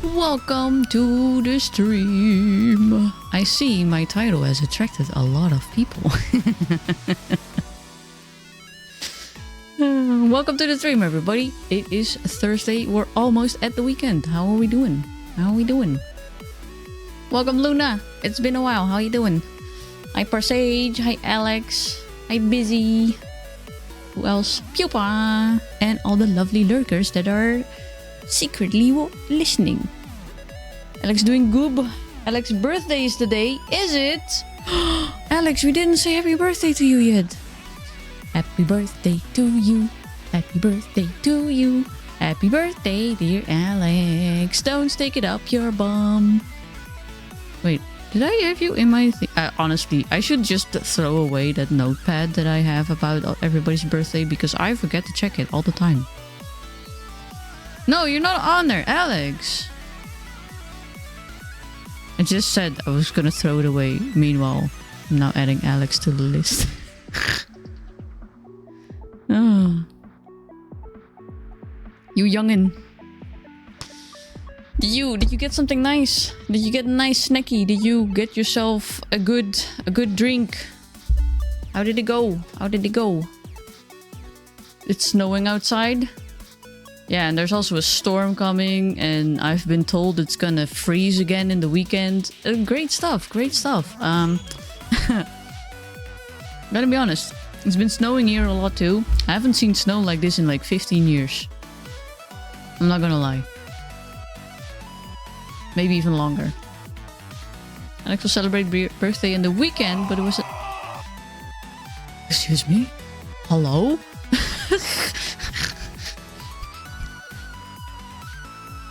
Welcome to the stream. I see my title has attracted a lot of people. Welcome to the stream, everybody. It is Thursday. We're almost at the weekend. How are we doing? Welcome, Luna. It's been a while. How you doing? Hi, Parsage. Hi, Alex. Hi, Busy. Who else? Pupa. And all the lovely lurkers that are secretly listening. Alex doing goob. Alex's birthday is today, is it? Alex, we didn't say happy birthday to you yet. Happy birthday to you. Happy birthday to you. Happy birthday, dear Alex. Don't stick it up your bum. Wait, did I have you in my thing? Honestly, I should just throw away that notepad that I have about everybody's birthday because I forget to check it all the time. No, you're not on there, Alex. I just said I was gonna throw it away. Meanwhile, I'm now adding Alex to the list. Oh. You youngin'. Did you get something nice? Did you get a nice snacky? Did you get yourself a good drink? How did it go? It's snowing outside. Yeah, and there's also a storm coming, and I've been told it's gonna freeze again in the weekend. Great stuff. Gotta be honest, it's been snowing here a lot too. I haven't seen snow like this in like 15 years. I'm not gonna lie. Maybe even longer. Alex will celebrate birthday in the weekend, but it was a... Excuse me? Hello?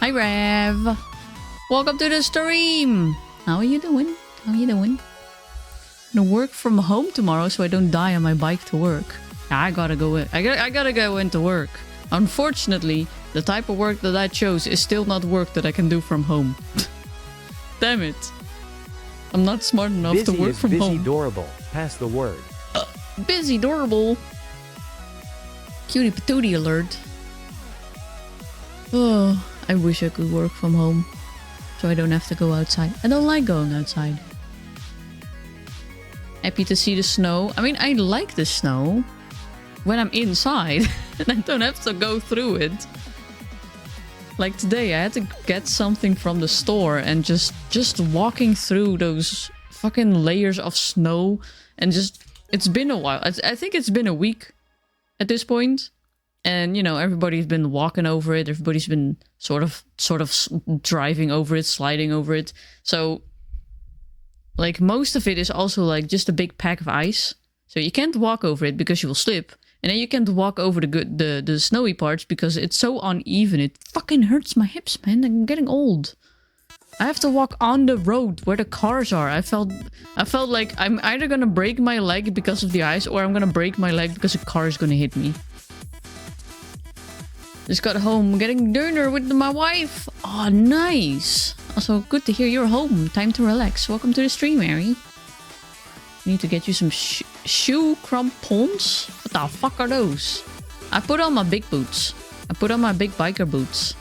Hi, Rev. Welcome to the stream. How are you doing? I'm gonna work from home tomorrow so I don't die on my bike to work. I gotta go in. I gotta go into work. Unfortunately, the type of work that I chose is still not work that I can do from home. Damn it. I'm not smart enough to work from home. Busy adorable. Pass the word. Busy adorable. Cutie patootie alert. Oh, I wish I could work from home so I don't have to go outside. I don't like going outside. Happy to see the snow. I mean, I like the snow when I'm inside and I don't have to go through it. Like today, I had to get something from the store and just walking through those fucking layers of snow and just... It's been a while. I think it's been a week at this point. And, you know, everybody's been walking over it. Everybody's been sort of driving over it, sliding over it. So, like, most of it is also, like, just a big pack of ice. So you can't walk over it because you will slip. And then you can't walk over the snowy parts because it's so uneven. It fucking hurts my hips, man. I'm getting old. I have to walk on the road where the cars are. I felt like I'm either gonna break my leg because of the ice or I'm gonna break my leg because a car is gonna hit me. Just got home getting dinner with my wife. Oh, nice. Also, good to hear you're home. Time to relax. Welcome to the stream, Mary. Need to get you some shoe crampons. What the fuck are those? I put on my big boots. I put on my big biker boots.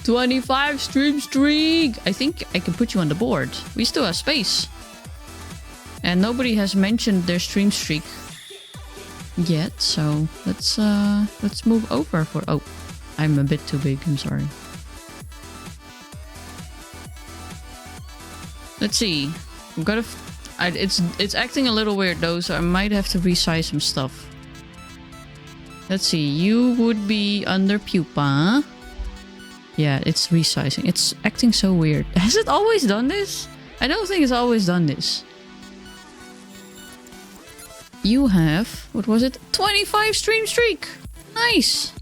25 stream streak. I think I can put you on the board. We still have space. And nobody has mentioned their stream streak yet, so let's move over for... Oh, I'm a bit too big, I'm sorry. Let's see. We've got to... It's acting a little weird though, so I might have to resize some stuff. Let's see, you would be under pupa. Yeah, it's resizing. It's acting so weird. Has it always done this? I don't think it's always done this. You have, what was it? 25 stream streak! Nice!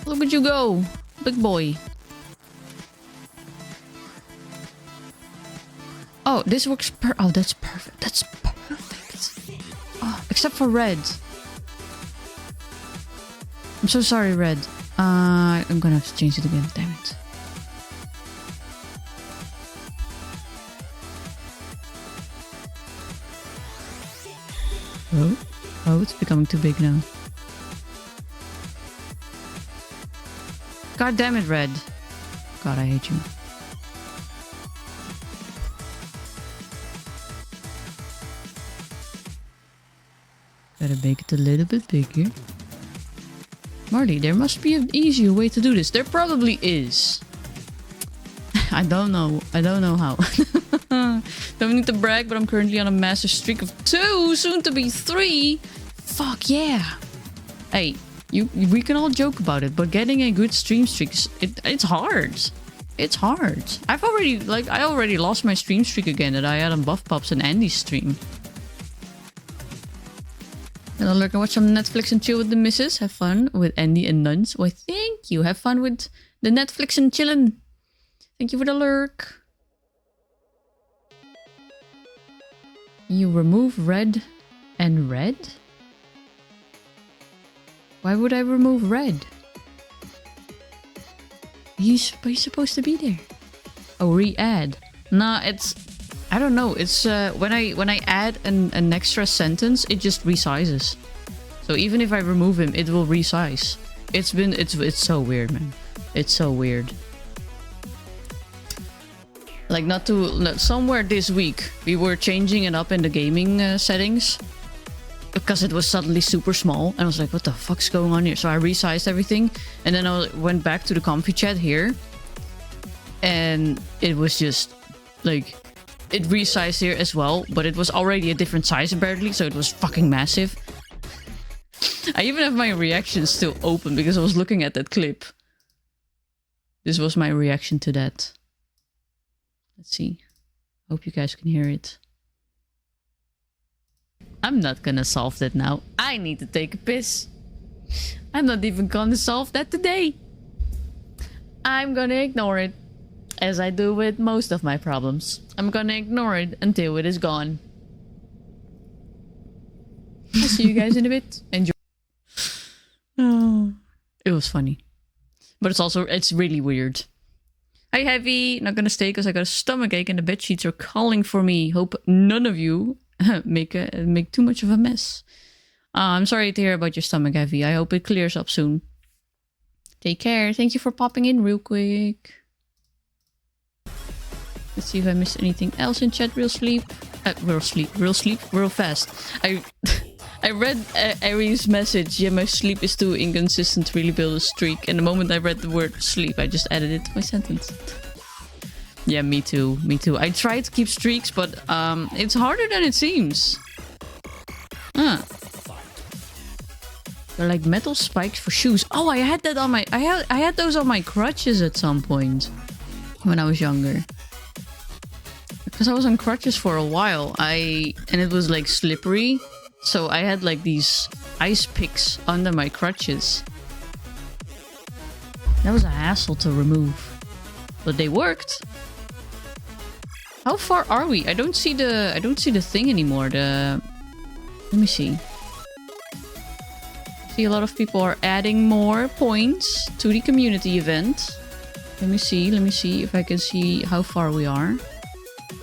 Look at you go, big boy. Oh, this works oh, that's perfect. That's perfect. Oh, except for red. I'm so sorry, red. I'm gonna have to change it again, damn it. Oh, it's becoming too big now. God damn it, red. God, I hate you. Gotta make it a little bit bigger. Marley, there must be an easier way to do this. There probably is. I don't know. I don't know how. Don't need to brag, but I'm currently on a massive streak of 2, soon to be 3. Fuck yeah. Hey, we can all joke about it, but getting a good stream streak is it's hard. It's hard. I already lost my stream streak again that I had on Buff Pops and Andy's stream. Gonna lurk and watch some Netflix and chill with the missus. Have fun with Andy and Nuns. Why, thank you. Have fun with the Netflix and chillin'. Thank you for the lurk. You remove red and red? Why would I remove red? He's supposed to be there. Oh, re-add. Nah, it's... I don't know. It's when I add an extra sentence, it just resizes. So even if I remove him, it will resize. It's so weird, man. It's so weird. Like somewhere this week we were changing it up in the gaming settings because it was suddenly super small, and I was like, what the fuck's going on here? So I resized everything, and then I went back to the comfy chat here, and it was just like, it resized here as well, but it was already a different size apparently, so it was fucking massive. I even have my reactions still open because I was looking at that clip. This was my reaction to that. Let's see. Hope you guys can hear it. I'm not gonna solve that now. I need to take a piss. I'm not even gonna solve that today. I'm gonna ignore it. As I do with most of my problems. I'm gonna ignore it until it is gone. I'll see you guys in a bit. Enjoy. Oh, it was funny. But it's really weird. Hi, Heavy. Not gonna stay because I got a stomachache and the bed sheets are calling for me. Hope none of you make too much of a mess. I'm sorry to hear about your stomach, Heavy. I hope it clears up soon. Take care. Thank you for popping in real quick. Let's see if I missed anything else in chat. Real fast. I read Aries' message. Yeah, my sleep is too inconsistent to really build a streak. And the moment I read the word sleep, I just added it to my sentence. Yeah, me too. Me too. I try to keep streaks, but it's harder than it seems. They're like metal spikes for shoes. Oh, I had that on my... I had those on my crutches at some point when I was younger. Because I was on crutches for a while. And it was like slippery. So I had like these ice picks under my crutches. That was a hassle to remove. But they worked. How far are we? I don't see the thing anymore. Let me see. I see a lot of people are adding more points to the community event. Let me see if I can see how far we are.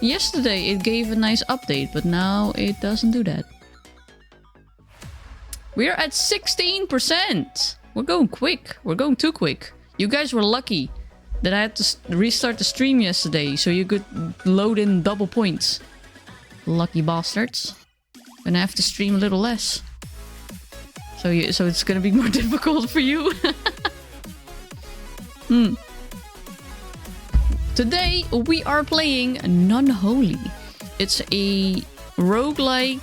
Yesterday it gave a nice update, but now it doesn't do that. We're at 16%! We're going quick. We're going too quick. You guys were lucky that I had to restart the stream yesterday so you could load in double points. Lucky bastards. Gonna have to stream a little less. So it's gonna be more difficult for you. Today we are playing NunHoly. It's a roguelike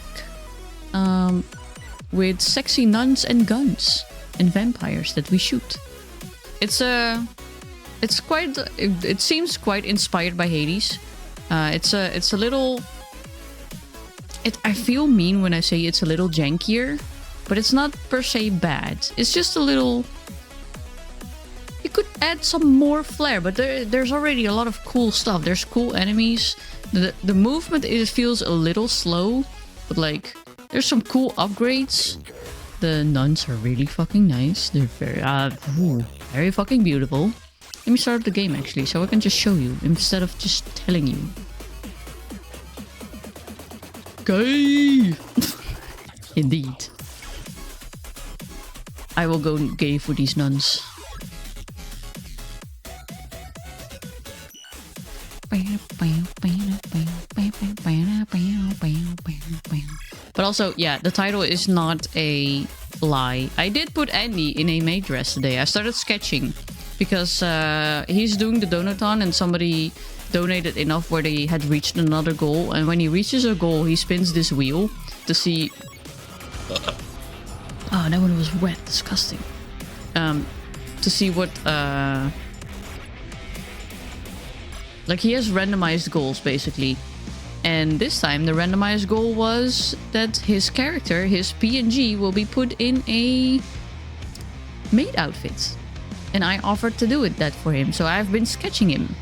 with sexy nuns and guns and vampires that we shoot. It seems quite inspired by Hades. It's a little... I feel mean when I say it's a little jankier, but it's not per se bad. It's just a little... You could add some more flair, but there's already a lot of cool stuff. There's cool enemies. The movement feels a little slow, but like there's some cool upgrades. The nuns are really fucking nice. They're very fucking beautiful. Let me start up the game actually, so I can just show you instead of just telling you. Gay! Indeed. I will go gay for these nuns. But also, yeah, the title is not a lie. I did put Andy in a maid dress today. I started sketching because he's doing the donathon and somebody donated enough where they had reached another goal. And when he reaches a goal, he spins this wheel to see... Oh, that one was wet. Disgusting. To see what... Like, he has randomized goals, basically. And this time, the randomized goal was that his character, his PNG, will be put in a maid outfit. And I offered to do that for him, so I've been sketching him.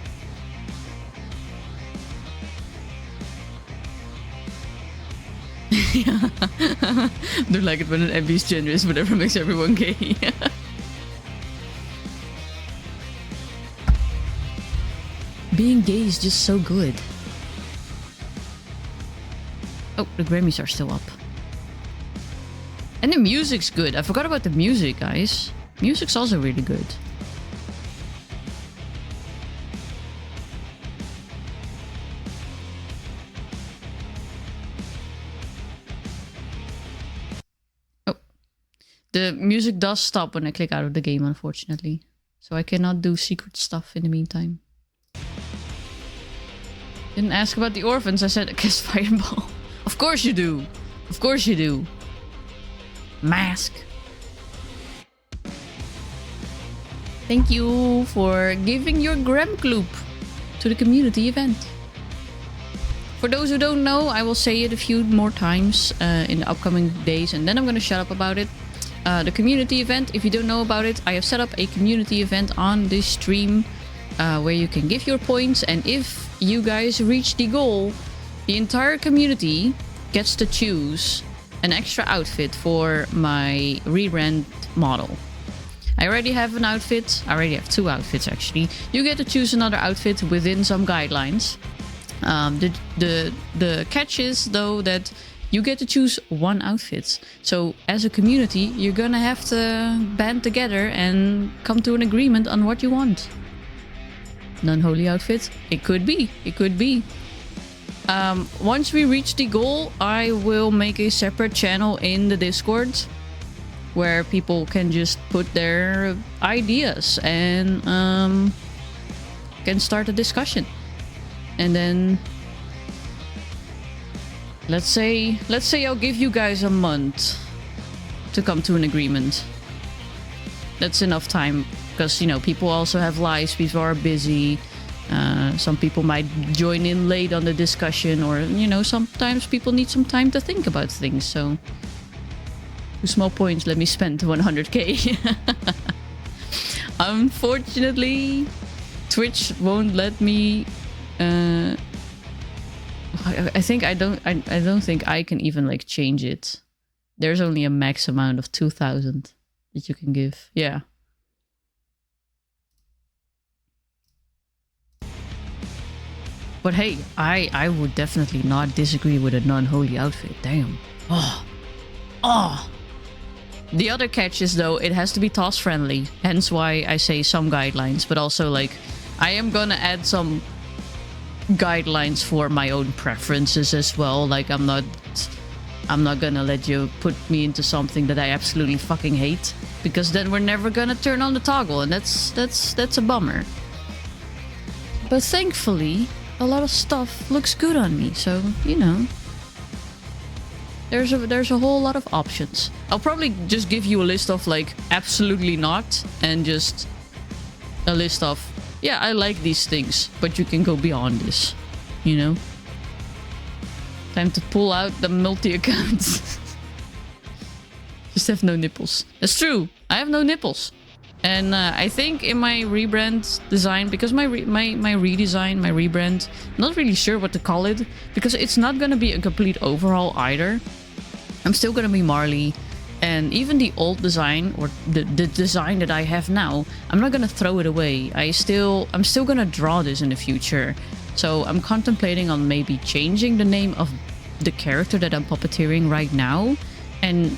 Don't like it when an MB is generous, whatever makes everyone gay. Being gay is just so good. Oh, the Grammys are still up. And the music's good. I forgot about the music, guys. Music's also really good. Oh. The music does stop when I click out of the game, unfortunately. So I cannot do secret stuff in the meantime. Didn't ask about the orphans. I said I cast fireball. Of course you do. Of course you do. Mask. Thank you for giving your Gramcloop to the community event. For those who don't know, I will say it a few more times in the upcoming days and then I'm going to shut up about it. The community event, if you don't know about it, I have set up a community event on this stream where you can give your points, and if you guys reach the goal, the entire community gets to choose an extra outfit for my re-rent model. I already have an outfit. I already have 2 outfits, actually. You get to choose another outfit within some guidelines. The catch is, though, that you get to choose 1 outfit. So as a community, you're gonna have to band together and come to an agreement on what you want. NunHoly outfit? It could be. It could be. Once we reach the goal, I will make a separate channel in the Discord where people can just put their ideas and can start a discussion. And then let's say I'll give you guys a month to come to an agreement. That's enough time because, you know, people also have lives, people are busy. Some people might join in late on the discussion, or, you know, sometimes people need some time to think about things. So 2 small points, let me spend 100k. Unfortunately, Twitch won't let me. I don't think I can even like change it. There's only a max amount of 2,000 that you can give. Yeah. But hey, I would definitely not disagree with a NunHoly outfit. Damn. Oh. The other catch is, though, it has to be toss friendly. Hence why I say some guidelines. But also, like, I am gonna add some guidelines for my own preferences as well. Like, I'm not gonna let you put me into something that I absolutely fucking hate, because then we're never gonna turn on the toggle, and that's a bummer. But thankfully, a lot of stuff looks good on me, so, you know, there's a whole lot of options. I'll probably just give you a list of, like, absolutely not, and just a list of, yeah, I like these things, but you can go beyond this, you know? Time to pull out the multi-accounts. Just have no nipples. That's true, I have no nipples. And I think in my rebrand design, because my redesign, my rebrand, I'm not really sure what to call it, because it's not going to be a complete overhaul either. I'm still going to be Marley, and even the old design, or the design that I have now, I'm not going to throw it away. I'm still going to draw this in the future. So I'm contemplating on maybe changing the name of the character that I'm puppeteering right now, and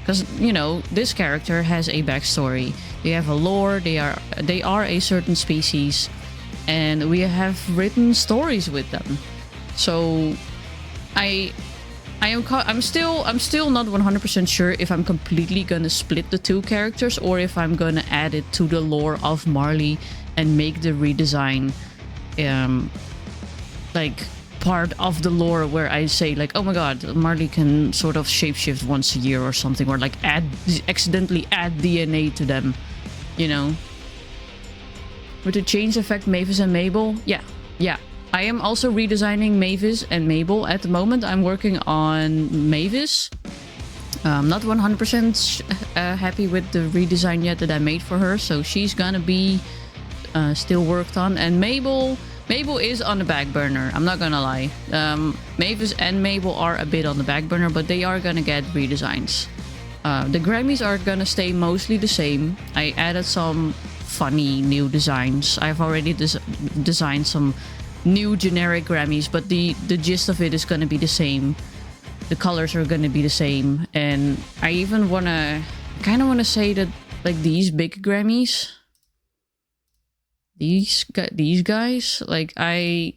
because, you know, this character has a backstory. They have a lore. They are a certain species, and we have written stories with them. So I'm still not 100% sure if I'm completely gonna split the two characters or if I'm gonna add it to the lore of Marley and make the redesign like part of the lore where I say like, oh my god, Marley can sort of shapeshift once a year or something, or like accidentally add DNA to them, you know. Would the change affect Mavis and Mabel? Yeah. I am also redesigning Mavis and Mabel. At the moment, I'm working on Mavis. I'm not 100% happy with the redesign yet that I made for her, so she's gonna be still worked on. And Mabel is on the back burner. I'm not gonna lie. Mavis and Mabel are a bit on the back burner, but they are gonna get redesigns. The Grammys are gonna stay mostly the same. I added some funny new designs. I've already designed some new generic Grammys, but the gist of it is going to be the same. The colors are going to be the same, and I even kind of want to say that like these big Grammys, these guys, like I'm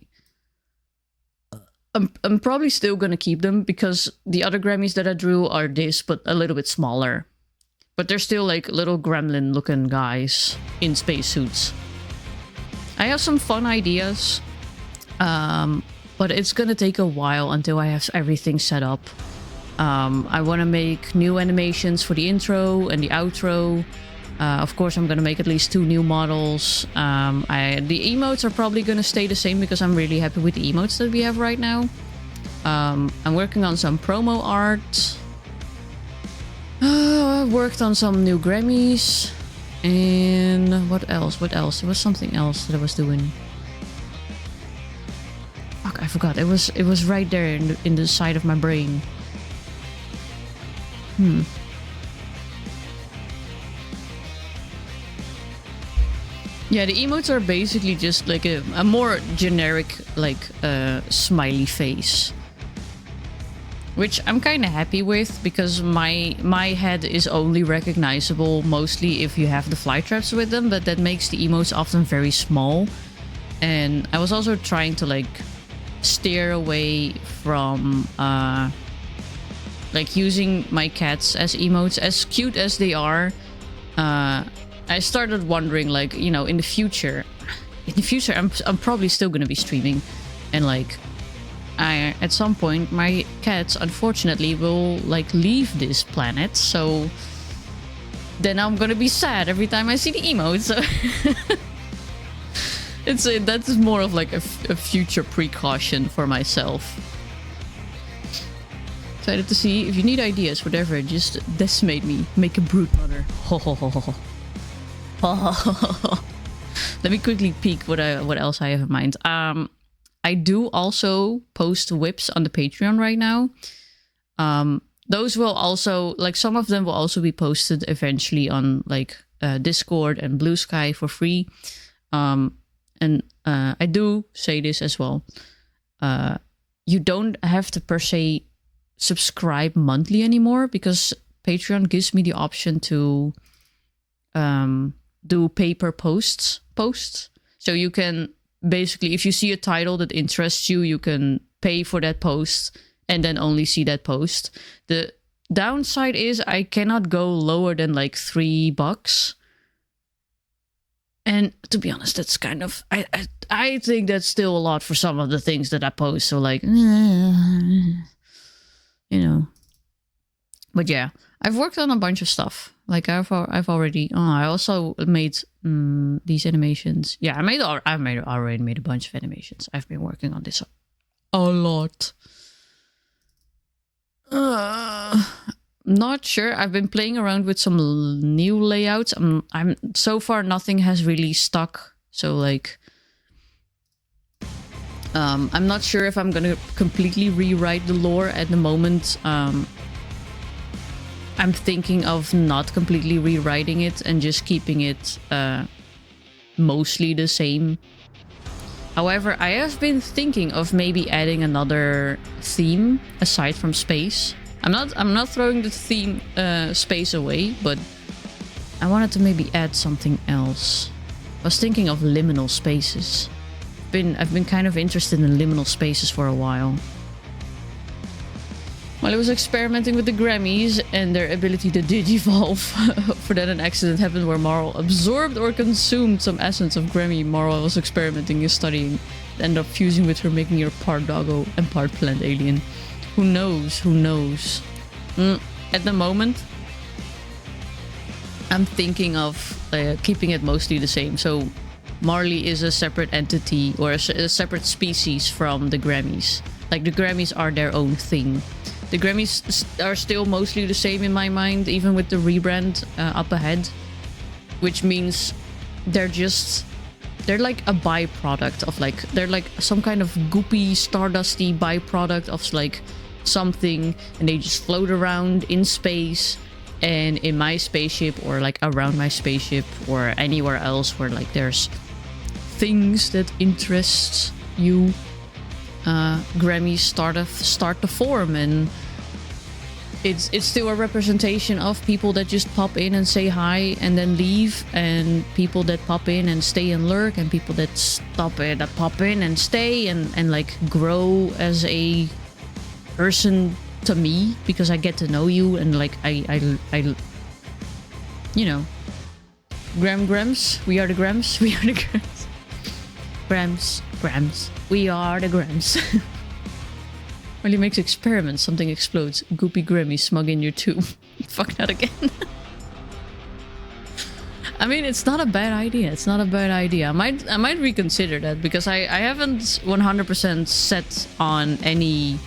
probably still going to keep them because the other Grammys that I drew are this, but a little bit smaller. But they're still like little gremlin looking guys in spacesuits. I have some fun ideas. But it's gonna take a while until I have everything set up. I want to make new animations for the intro and the outro. Of course, I'm gonna make at least 2 new models. The emotes are probably gonna stay the same because I'm really happy with the emotes that we have right now. I'm working on some promo art. I worked on some new Grammys. And what else? There was something else that I was doing. Fuck, I forgot. It was right there in the side of my brain. Yeah, the emotes are basically just like a more generic like smiley face, which I'm kind of happy with because my head is only recognizable mostly if you have the fly traps with them, but that makes the emotes often very small. And I was also trying to like steer away from like using my cats as emotes, as cute as they are. I started wondering, like, you know, in the future I'm probably still gonna be streaming, and like at some point my cats unfortunately will like leave this planet, so then I'm gonna be sad every time I see the emotes. So that's more of like a future precaution for myself. Excited to see. If you need ideas, whatever, just decimate me. Make a brood mother. Ho ho ho ho ho. Let me quickly peek what else I have in mind. I do also post whips on the Patreon right now. Those will also, like, some of them will also be posted eventually on like Discord and Blue Sky for free. And I do say this as well. You don't have to per se subscribe monthly anymore because Patreon gives me the option to do pay-per posts. So you can basically, if you see a title that interests you, you can pay for that post and then only see that post. The downside is I cannot go lower than like $3. And to be honest, that's kind of, I think that's still a lot for some of the things that I post. So like, you know. But yeah, I've worked on a bunch of stuff. Like I've already, I also made these animations. Yeah, I already made a bunch of animations. I've been working on this a lot. Not sure. I've been playing around with some new layouts. I'm so far nothing has really stuck. So like, I'm not sure if I'm gonna completely rewrite the lore at the moment. I'm thinking of not completely rewriting it and just keeping it mostly the same. However, I have been thinking of maybe adding another theme aside from space. I'm not throwing the theme space away, but I wanted to maybe add something else. I was thinking of liminal spaces. been kind of interested in liminal spaces for a while. While I was experimenting with the Grammys and their ability to digivolve, for that an accident happened where Marl absorbed or consumed some essence of Grammy Marl was experimenting and studying. Ended up fusing with her, making her part doggo and part plant alien. Who knows? Who knows? At the moment, I'm thinking of keeping it mostly the same. So Marley is a separate entity or a separate species from the Grammys. Like the Grammys are their own thing. The Grammys are still mostly the same in my mind, even with the rebrand up ahead. Which means they're like a byproduct of like, they're like some kind of goopy, stardusty byproduct of like something, and they just float around in space and in my spaceship or like around my spaceship or anywhere else where like there's things that interest you. Grammys start to form, and it's still a representation of people that just pop in and say hi and then leave, and people that pop in and stay and lurk, and people that pop in and stay and like grow as a person to me because I get to know you, and like I you know, Grams, we are the Grams, we are the Grams. Grams, we are the Grams. When he makes experiments, something explodes. Goopy Grammy smug in your tube. Fuck that again. I mean, it's not a bad idea. It's not a bad idea. I might reconsider that because I haven't 100% set on any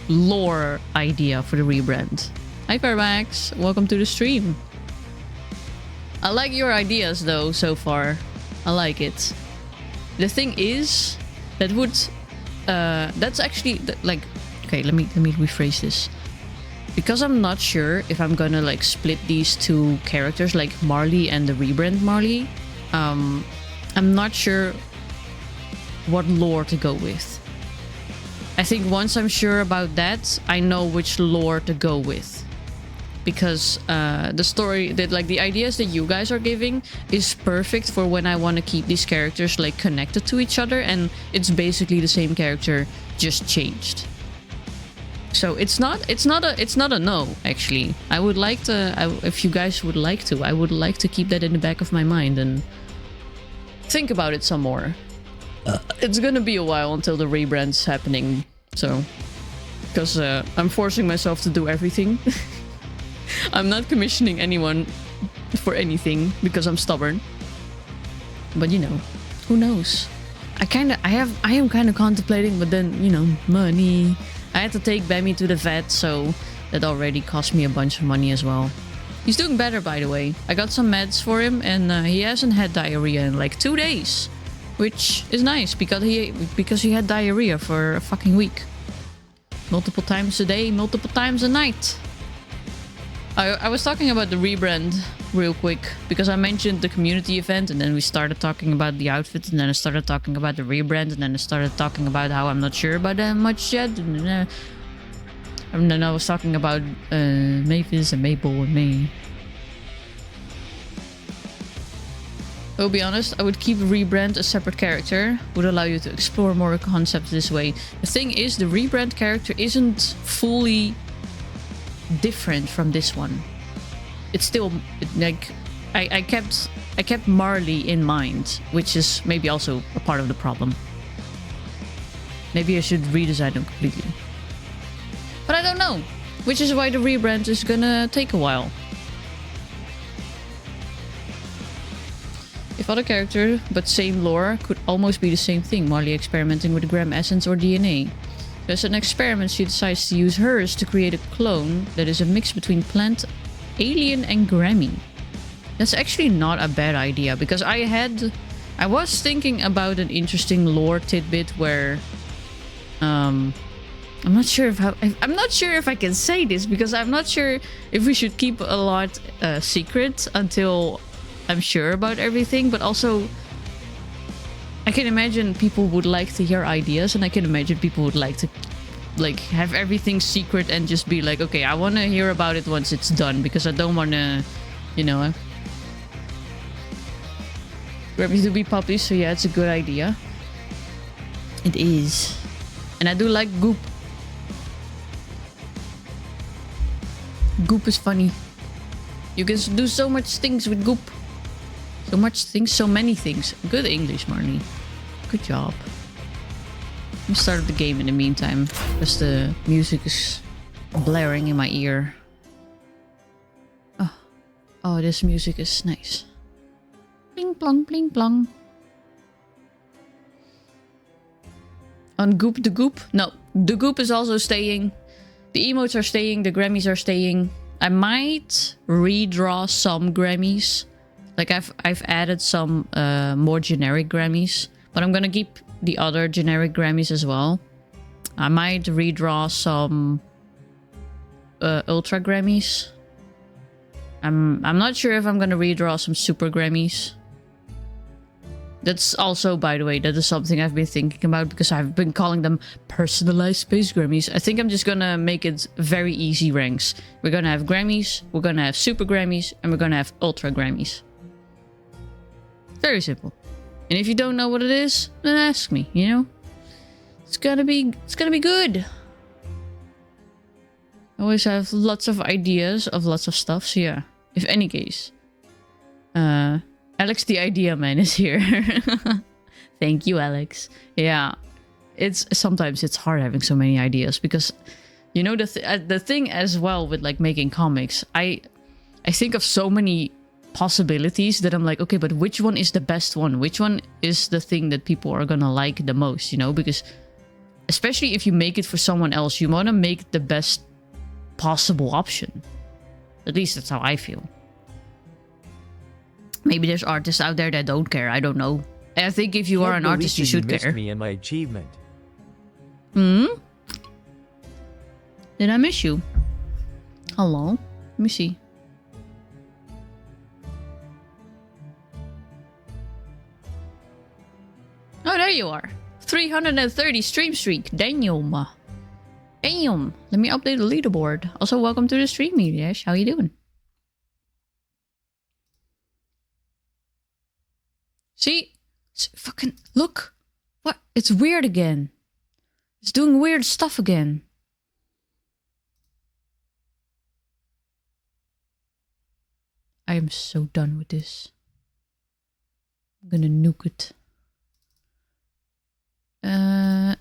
lore idea for the rebrand. Hi Fairmax, welcome to the stream. I like your ideas though so far. I like it. The thing is, that would, that's actually like, okay, let me rephrase this. Because I'm not sure if I'm gonna like split these two characters, like Marley and the rebrand Marley. I'm not sure what lore to go with. I think once I'm sure about that, I know which lore to go with. Because the story that like the ideas that you guys are giving is perfect for when I want to keep these characters like connected to each other, and it's basically the same character just changed. So it's not a no, actually. I would like to, if you guys would like to, I would like to keep that in the back of my mind and think about it some more. It's gonna be a while until the rebrand's happening, so because I'm forcing myself to do everything. I'm not commissioning anyone for anything because I'm stubborn. But you know, who knows? I am kind of contemplating, but then, you know, money. I had to take Bammy to the vet, so that already cost me a bunch of money as well. He's doing better, by the way. I got some meds for him, and he hasn't had diarrhea in like 2 days, which is nice because he had diarrhea for a fucking week. Multiple times a day, multiple times a night. I was talking about the rebrand real quick because I mentioned the community event, and then we started talking about the outfit, and then I started talking about the rebrand, and then I started talking about how I'm not sure about that much yet, and then I was talking about Mavis and Mabel and me. I'll be honest, I would keep rebrand a separate character, would allow you to explore more concepts this way. The thing is, the rebrand character isn't fully different from this one. It's still like I kept Marley in mind, which is maybe also a part of the problem. Maybe I should redesign them completely, but I don't know, which is why the rebrand is gonna take a while. If other character but same lore could almost be the same thing, Marley experimenting with the Gram essence or DNA. As an experiment, she decides to use hers to create a clone that is a mix between plant, alien, and Grammy. That's actually not a bad idea, because I was thinking about an interesting lore tidbit where I'm not sure if I can say this, because I'm not sure if we should keep a lot secret until I'm sure about everything, but also I can imagine people would like to hear ideas, and I can imagine people would like to like have everything secret and just be like, okay, I want to hear about it once it's done, because I don't want to, you know, Grammys to be puppies, so yeah, it's a good idea. It is. And I do like goop. Goop is funny. You can do so much things with goop. So much things, so many things. Good English, Marnie. Good job. Let me start the game in the meantime, because the music is blaring in my ear. Oh, this music is nice. Bling plong, bling plong. On Goop the Goop? No, the Goop is also staying. The emotes are staying, the Grammys are staying. I might redraw some Grammys. Like I've added some more generic Grammys, but I'm gonna keep the other generic Grammys as well. I might redraw some Ultra Grammys. I'm not sure if I'm gonna redraw some Super Grammys. That's also, by the way, that is something I've been thinking about because I've been calling them personalized space Grammys. I think I'm just gonna make it very easy ranks. We're gonna have Grammys, we're gonna have Super Grammys, and we're gonna have Ultra Grammys. Very simple. And if you don't know what it is, then ask me, you know? It's gonna be good. I always have lots of ideas of lots of stuff, so yeah. If any case. Alex the idea man is here. Thank you, Alex. Yeah. Sometimes it's hard having so many ideas because you know the thing as well with like making comics, I think of so many possibilities that I'm like, okay, but which one is the best one? Which one is the thing that people are gonna like the most, you know? Because especially if you make it for someone else, you want to make the best possible option. At least that's how I feel. Maybe there's artists out there that don't care. I don't know. I think if you are an artist, you should care. Me and my achievement. Hmm? Did I miss you? Hello? Let me see. Oh, there you are. 330 stream streak. Damn. Damn. Let me update the leaderboard. Also, welcome to the stream, Eliash. How you doing? See? Fucking look. What? It's weird again. It's doing weird stuff again. I am so done with this. I'm gonna nuke it.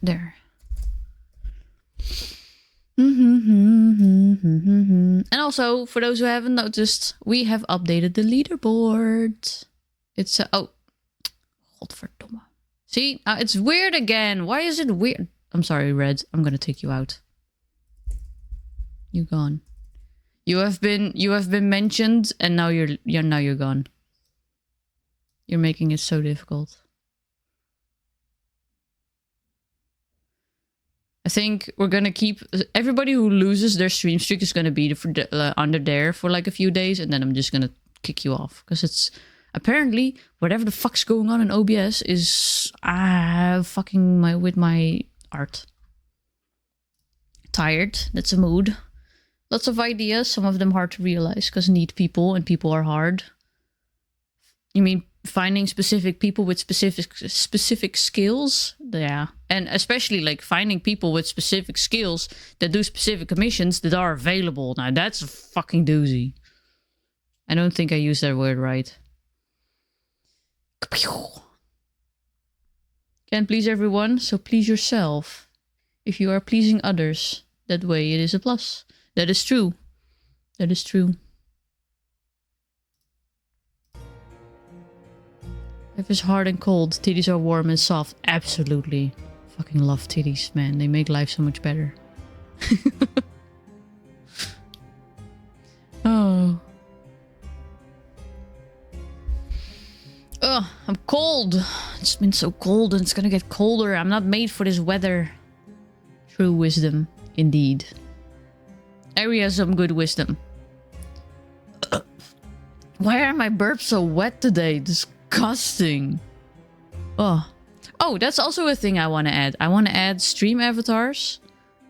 There. And also, for those who haven't noticed, we have updated the leaderboard. It's oh, godverdomme. See, it's weird again. Why is it weird? I'm sorry, Red. I'm gonna take you out. You gone. You have been mentioned, and now you're gone. You're making it so difficult. I think we're gonna keep everybody who loses their stream streak is gonna be under there for like a few days, and then I'm just gonna kick you off because it's apparently whatever the fuck's going on in OBS is fucking with my art. Tired. That's a mood. Lots of ideas. Some of them hard to realize because need people and people are hard. You mean finding specific people with specific skills? Yeah. And especially like finding people with specific skills that do specific commissions that are available. Now that's a fucking doozy. I don't think I used that word right. Can't please everyone, so please yourself. If you are pleasing others, that way it is a plus. That is true. That is true. Life is hard and cold. Titties are warm and soft. Absolutely. Fucking love titties, man. They make life so much better. Oh. Ugh, I'm cold. It's been so cold and it's gonna get colder. I'm not made for this weather. True wisdom, indeed. Ari has some good wisdom. Why are my burps so wet today? Disgusting. Oh, that's also a thing I want to add. I want to add stream avatars.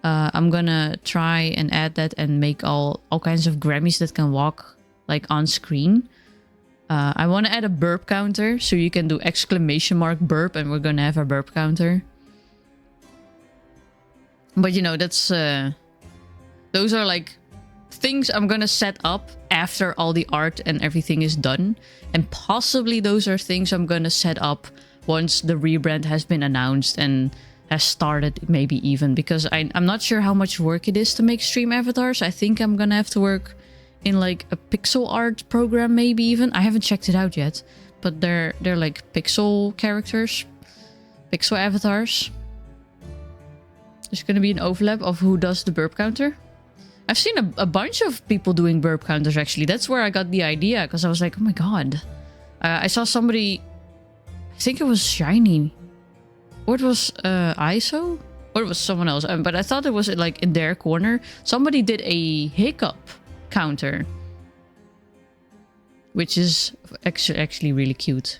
I'm gonna try and add that and make all kinds of Grammys that can walk like on screen. I want to add a burp counter so you can do exclamation mark burp and we're gonna have a burp counter. But you know, that's those are like things I'm gonna set up after all the art and everything is done, and possibly those are things I'm gonna set up once the rebrand has been announced and has started, maybe even, because I'm not sure how much work it is to make stream avatars. I think I'm gonna have to work in like a pixel art program, maybe even. I haven't checked it out yet, but they're like pixel characters, pixel avatars. There's gonna be an overlap of who does the burp counter. I've seen a bunch of people doing burp counters, actually. That's where I got the idea, because I was like, oh my god. I saw somebody, I think it was Shiny, or it was ISO, or it was someone else. But I thought it was like in their corner. Somebody did a hiccup counter, which is actually really cute.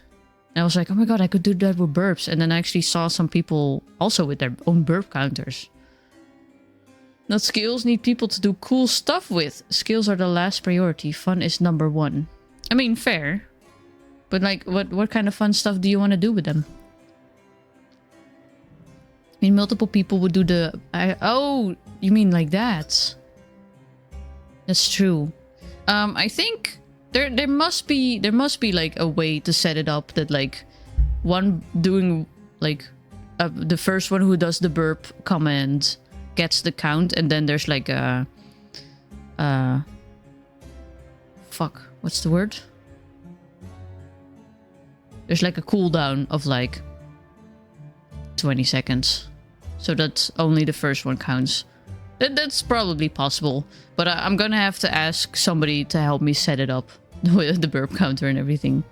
And I was like, oh my god, I could do that with burps. And then I actually saw some people also with their own burp counters. Not skills, need people to do cool stuff with. Skills are the last priority. Fun is number one. I mean, fair. But like, what kind of fun stuff do you want to do with them? I mean, multiple people would do the... oh, you mean like that? That's true. I think there must be like a way to set it up that like one doing like the first one who does the burp command gets the count, and then there's like a fuck, what's the word? There's like a cooldown of like 20 seconds, so that only the first one counts. That's probably possible, but I'm gonna have to ask somebody to help me set it up with the burp counter and everything.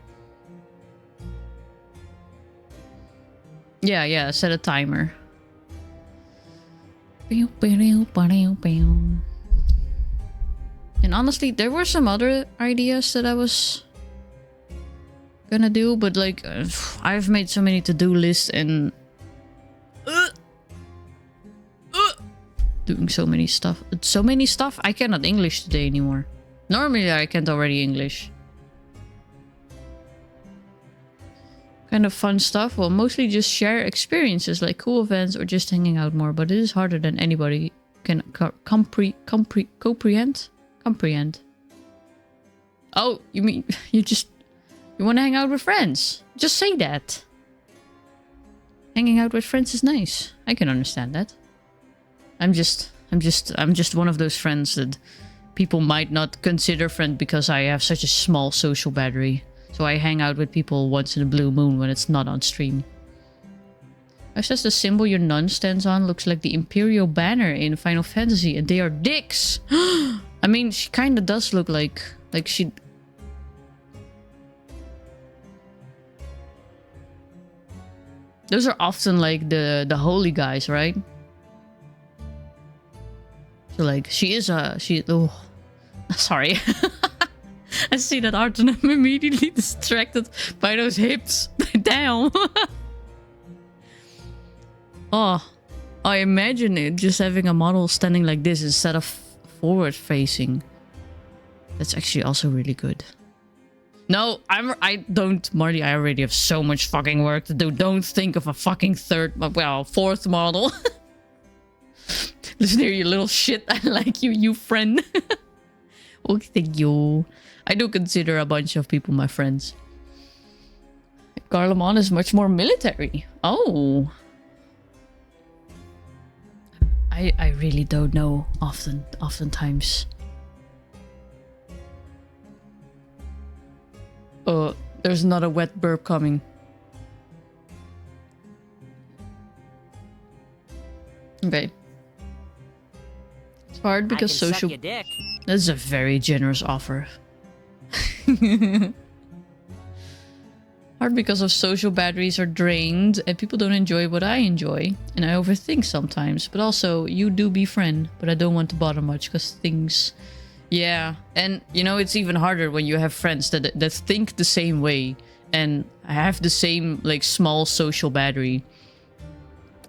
Yeah, set a timer. And honestly, there were some other ideas that I was gonna do, but like I've made so many to-do lists and doing so many stuff. I cannot English today anymore. Normally I can't already English. Kind of fun stuff. Well, mostly just share experiences like cool events or just hanging out more, but it is harder than anybody can comprehend. Oh, you mean you want to hang out with friends? Just say that. Hanging out with friends is nice. I can understand that. I'm just one of those friends that people might not consider friend because I have such a small social battery. So I hang out with people once in a blue moon when it's not on stream. I says the symbol your nun stands on looks like the Imperial banner in Final Fantasy, and they are dicks. I mean, she kind of does look like she... Those are often like the holy guys, right? So like oh, sorry. I see that art and I'm immediately distracted by those hips. Damn. Oh, I imagine it just having a model standing like this instead of forward facing. That's actually also really good. No, I don't, Marty, I already have so much fucking work to do. Don't think of a fucking fourth model. Listen here, you little shit. I like you, you friend. Oh, thank you. I do consider a bunch of people my friends. Garlemon is much more military. Oh. I really don't know oftentimes. There's not a wet burp coming. Okay. It's hard because social... That's a very generous offer. Hard because of social batteries are drained and people don't enjoy what I enjoy. And I overthink sometimes. But also, you do befriend. But I don't want to bother much because things... Yeah. And, you know, it's even harder when you have friends that think the same way. And have the same, like, small social battery.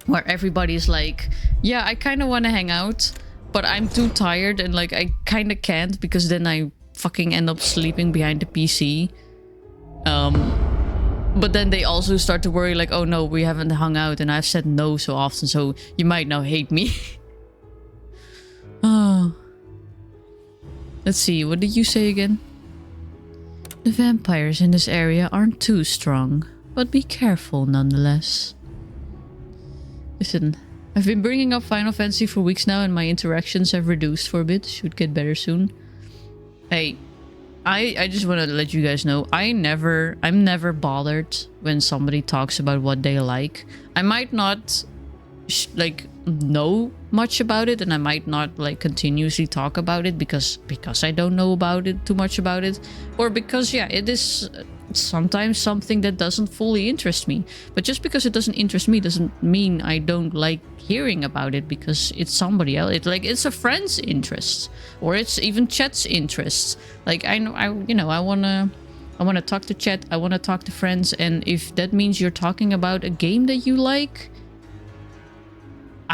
Where everybody's like, yeah, I kind of want to hang out. But I'm too tired and, like, I kind of can't. Because then I fucking end up sleeping behind the PC. But then they also start to worry like, oh no, we haven't hung out and I've said no so often, so you might now hate me. Oh. Let's see, what did you say again? The vampires in this area aren't too strong, but be careful nonetheless. Listen, I've been bringing up Final Fantasy for weeks now and my interactions have reduced for a bit. Should get better soon. Hey, I just want to let you guys know, I'm never bothered when somebody talks about what they like. I might not like know much about it, and I might not like continuously talk about it because I don't know about it too much about it, or because yeah, it is sometimes something that doesn't fully interest me. But just because it doesn't interest me doesn't mean I don't like hearing about it because it's somebody else. It's a friend's interest, or it's even chat's interest. Like I wanna talk to chat, I wanna talk to friends, and if that means you're talking about a game that you like,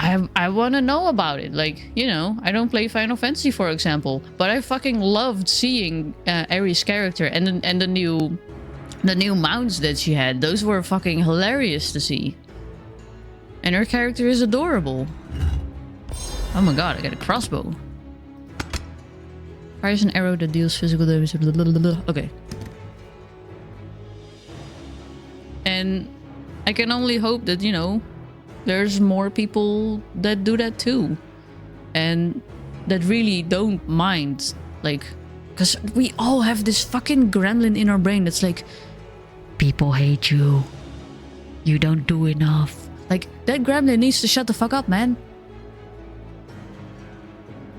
I want to know about it. Like, you know, I don't play Final Fantasy, for example, but I fucking loved seeing Aeris' character and the new mounts that she had. Those were fucking hilarious to see. And her character is adorable. Oh my god, I got a crossbow. Fires an arrow that deals physical damage. Okay. And I can only hope that, you know, there's more people that do that too, and that really don't mind, like, because we all have this fucking gremlin in our brain that's like, people hate you, you don't do enough. Like, that gremlin needs to shut the fuck up, man.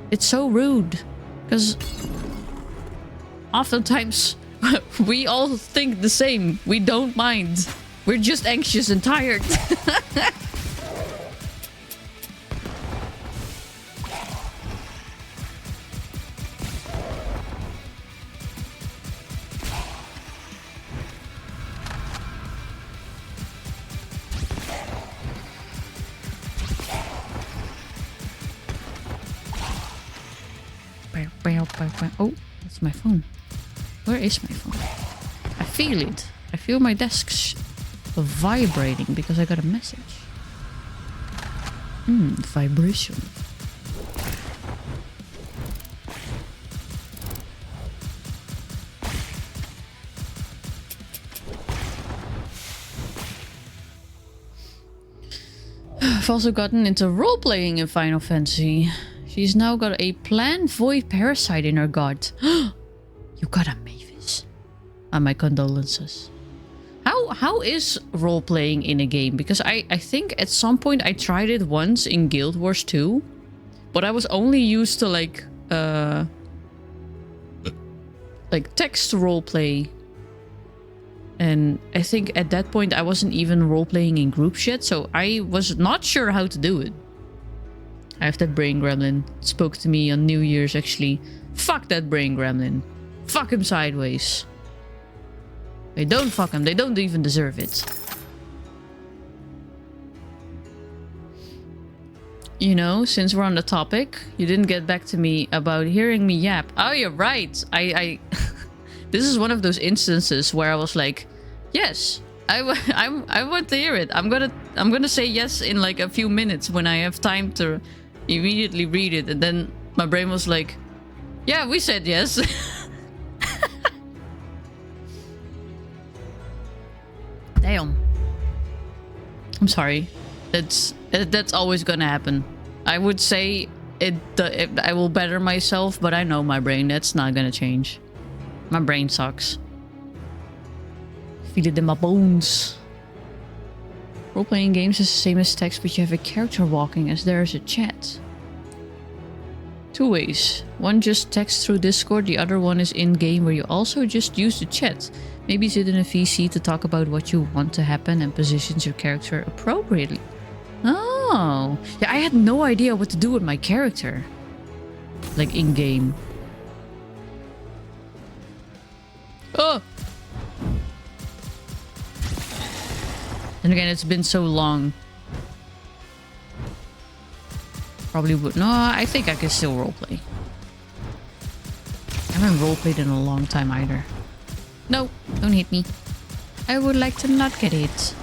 It's so rude, because oftentimes we all think the same. We don't mind, we're just anxious and tired. Oh, that's my phone. Where is my phone? I feel it. I feel my desk vibrating because I got a message. Vibration. I've also gotten into role-playing in Final Fantasy. She's now got a plant void parasite in her gut. You got a Mavis. My condolences. How is role-playing in a game? Because I think at some point I tried it once in Guild Wars 2. But I was only used to like text roleplay. And I think at that point I wasn't even role-playing in groups yet. So I was not sure how to do it. I have that brain gremlin. Spoke to me on New Year's, actually. Fuck that brain gremlin. Fuck him sideways. They don't fuck him. They don't even deserve it. You know, since we're on the topic, you didn't get back to me about hearing me yap. Oh, you're right. I This is one of those instances where I was like, yes, I want to hear it. I'm gonna say yes in like a few minutes when I have time to immediately read it. And then my brain was like, yeah, we said yes. Damn. I'm sorry. That's always gonna happen. I would say I will better myself, but I know my brain. That's not gonna change. My brain sucks. Feel it in my bones. Role-playing games is the same as text, but you have a character walking as there is a chat. Two ways. One just text through Discord, the other one is in-game where you also just use the chat. Maybe sit in a VC to talk about what you want to happen and positions your character appropriately. Oh. Yeah, I had no idea what to do with my character. Like in-game. Oh! And again, it's been so long. Probably would. No, I think I can still roleplay. I haven't roleplayed in a long time either. No, don't hit me. I would like to not get hit.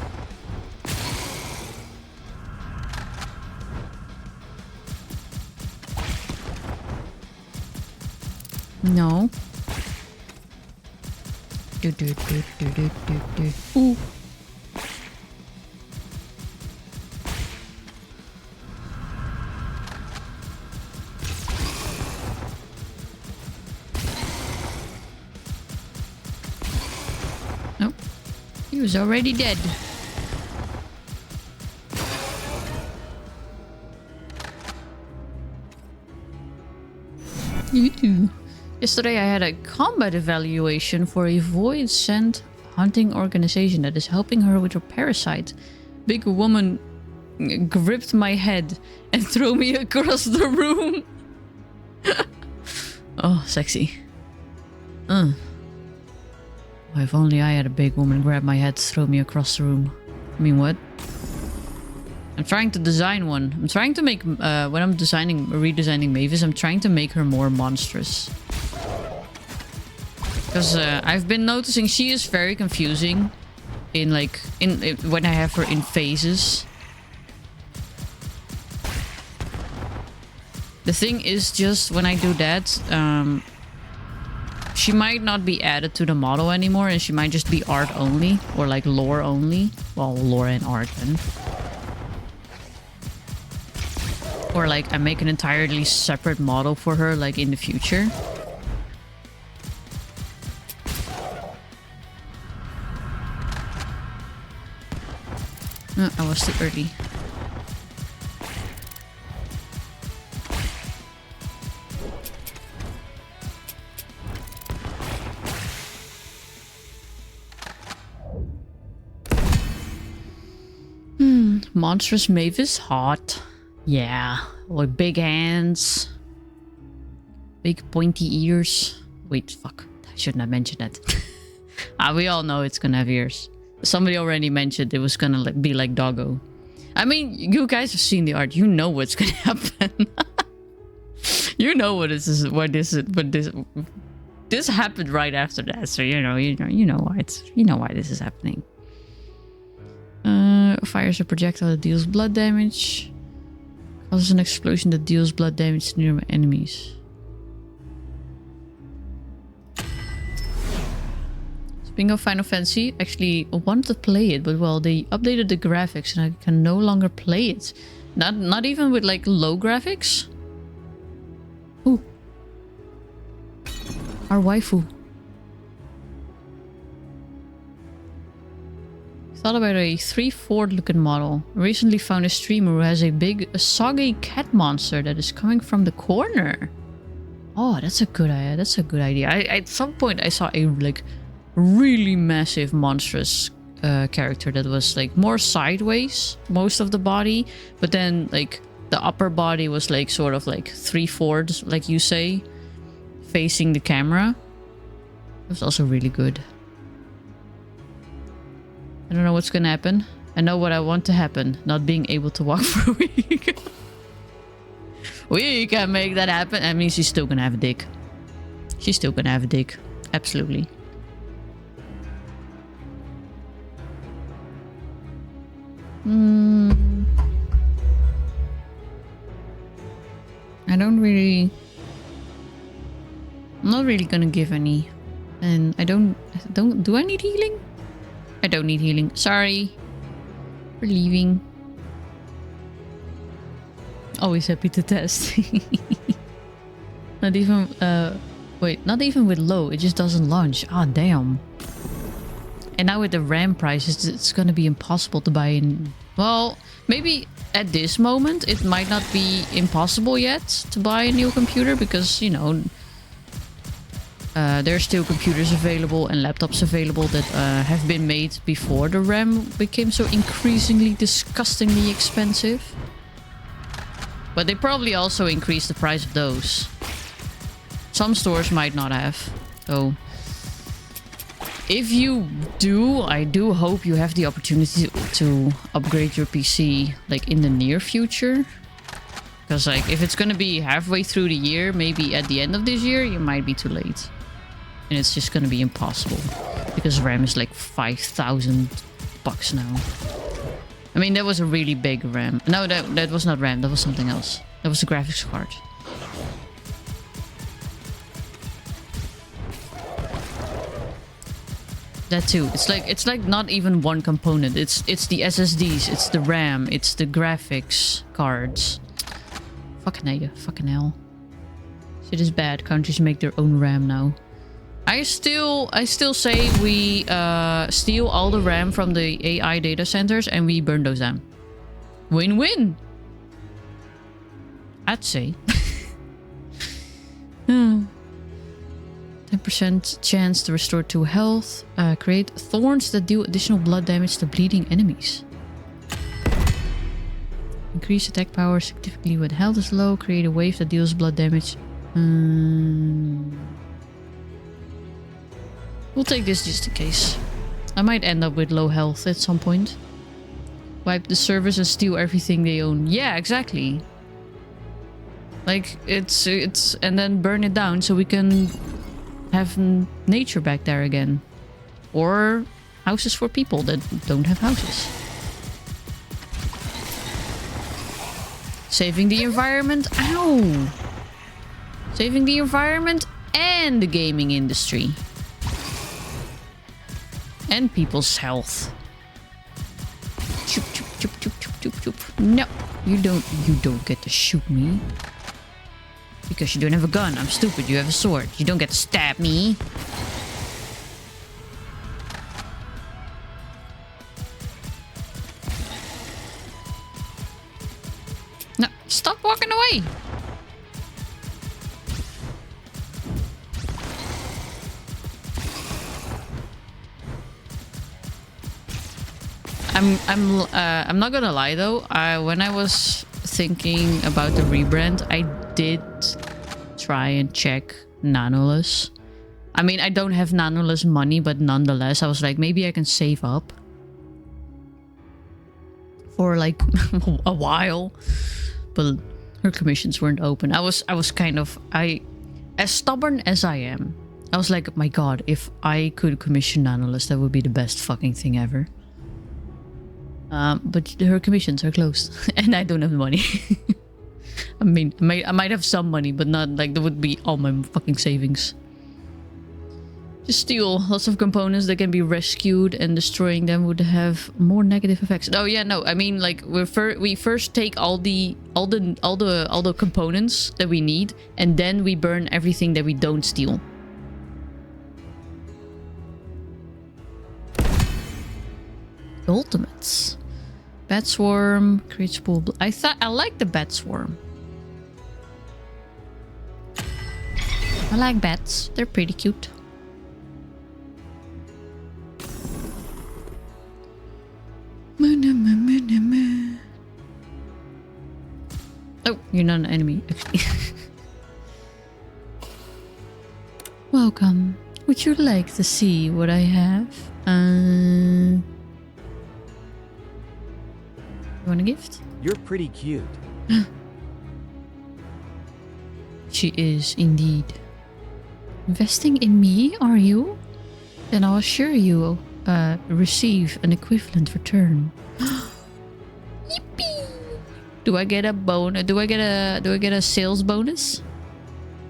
No. Ooh. Nope. He was already dead. You too. Yesterday I had a combat evaluation for a void scent hunting organization that is helping her with her parasite. Big woman gripped my head and threw me across the room. Oh, sexy. If only I had a big woman grab my head, throw me across the room. I mean, what? I'm trying to design one. I'm trying to make, when I'm redesigning Mavis, I'm trying to make her more monstrous. Because I've been noticing she is very confusing in when I have her in phases. The thing is just when I do that, she might not be added to the model anymore and she might just be art only or like lore only. Well, lore and art then. Or like I make an entirely separate model for her like in the future. I was too early. Monstrous Mavis, hot. Yeah, with big hands. Big pointy ears. Wait, fuck. I shouldn't have mentioned that. We all know it's gonna have ears. Somebody already mentioned it was gonna be like Doggo. I mean, you guys have seen the art. You know what's gonna happen. You know what this is. This happened right after that. So you know why this is happening. Fires a projectile that deals blood damage. Causes an explosion that deals blood damage to nearby enemies. Speaking of Final Fantasy, actually I wanted to play it, but well, they updated the graphics and I can no longer play it. Not even with like low graphics. Ooh. Our waifu. Thought about a 3/4 looking model. Recently found a streamer who has a big soggy cat monster that is coming from the corner. Oh, that's a good idea. That's a good idea. At some point I saw a like really massive monstrous character that was like more sideways most of the body, but then like the upper body was like sort of like 3/4 like you say, facing the camera. It was also really good. I don't know what's gonna happen. I know what I want to happen. Not being able to walk for a week. We can make that happen. I mean, she's still gonna have a dick. She's still gonna have a dick. Absolutely. I'm not really gonna give any. And do I need healing? I don't need healing. Sorry. For leaving. Always happy to test. Not even not even with low, it just doesn't launch. Ah, damn. And now with the RAM prices, it's gonna be impossible to buy in. Well, maybe at this moment it might not be impossible yet to buy a new computer because, you know, there are still computers available and laptops available that have been made before the RAM became so increasingly disgustingly expensive. But they probably also increased the price of those. Some stores might not have. So if you do, I do hope you have the opportunity to upgrade your PC like in the near future. Because like if it's gonna be halfway through the year, maybe at the end of this year, you might be too late. And it's just gonna be impossible. Because RAM is like $5,000 now. I mean, that was a really big RAM. No, that was not RAM, that was something else. That was a graphics card. That too. It's like not even one component. It's the SSDs, it's the RAM, it's the graphics cards. Fucking hell. Shit is bad. Countries make their own RAM now. I still say we steal all the RAM from the AI data centers and we burn those down. Win-win. I'd say. 10% chance to restore 2 health. Create thorns that deal additional blood damage to bleeding enemies. Increase attack power significantly when health is low. Create a wave that deals blood damage. We'll take this just in case. I might end up with low health at some point. Wipe the servers and steal everything they own. Yeah, exactly. Like, it's and then burn it down so we can have nature back there again. Or houses for people that don't have houses. Saving the environment. Ow! Saving the environment and the gaming industry. And people's health. Choop, choop, choop, choop, choop, choop, choop. No, you don't get to shoot me. Because you don't have a gun. I'm stupid. You have a sword. You don't get to stab me. No, stop walking away. I'm not gonna lie though. When I was thinking about the rebrand, I did try and check nanoless. I mean, I don't have nanoless money, but nonetheless, I was like, maybe I can save up for like a while. But her commissions weren't open. I was kind of as stubborn as I am. I was like, my God, if I could commission nanoless, that would be the best fucking thing ever. But her commissions are closed and I don't have the money. I mean, I might have some money, but not like that would be all my fucking savings. Just steal lots of components that can be rescued, and destroying them would have more negative effects. Oh yeah, no, I mean like we first take all the components that we need, and then we burn everything that we don't steal. Ultimates. Bat swarm creates pool. I like the bat swarm. I like bats. They're pretty cute. Oh, you're not an enemy. Welcome. Would you like to see what I have? You want a gift? You're pretty cute. She is indeed. Investing in me, are you? Then I'll assure you receive an equivalent return. Yippee! Do I get a bonus? Do I get a sales bonus?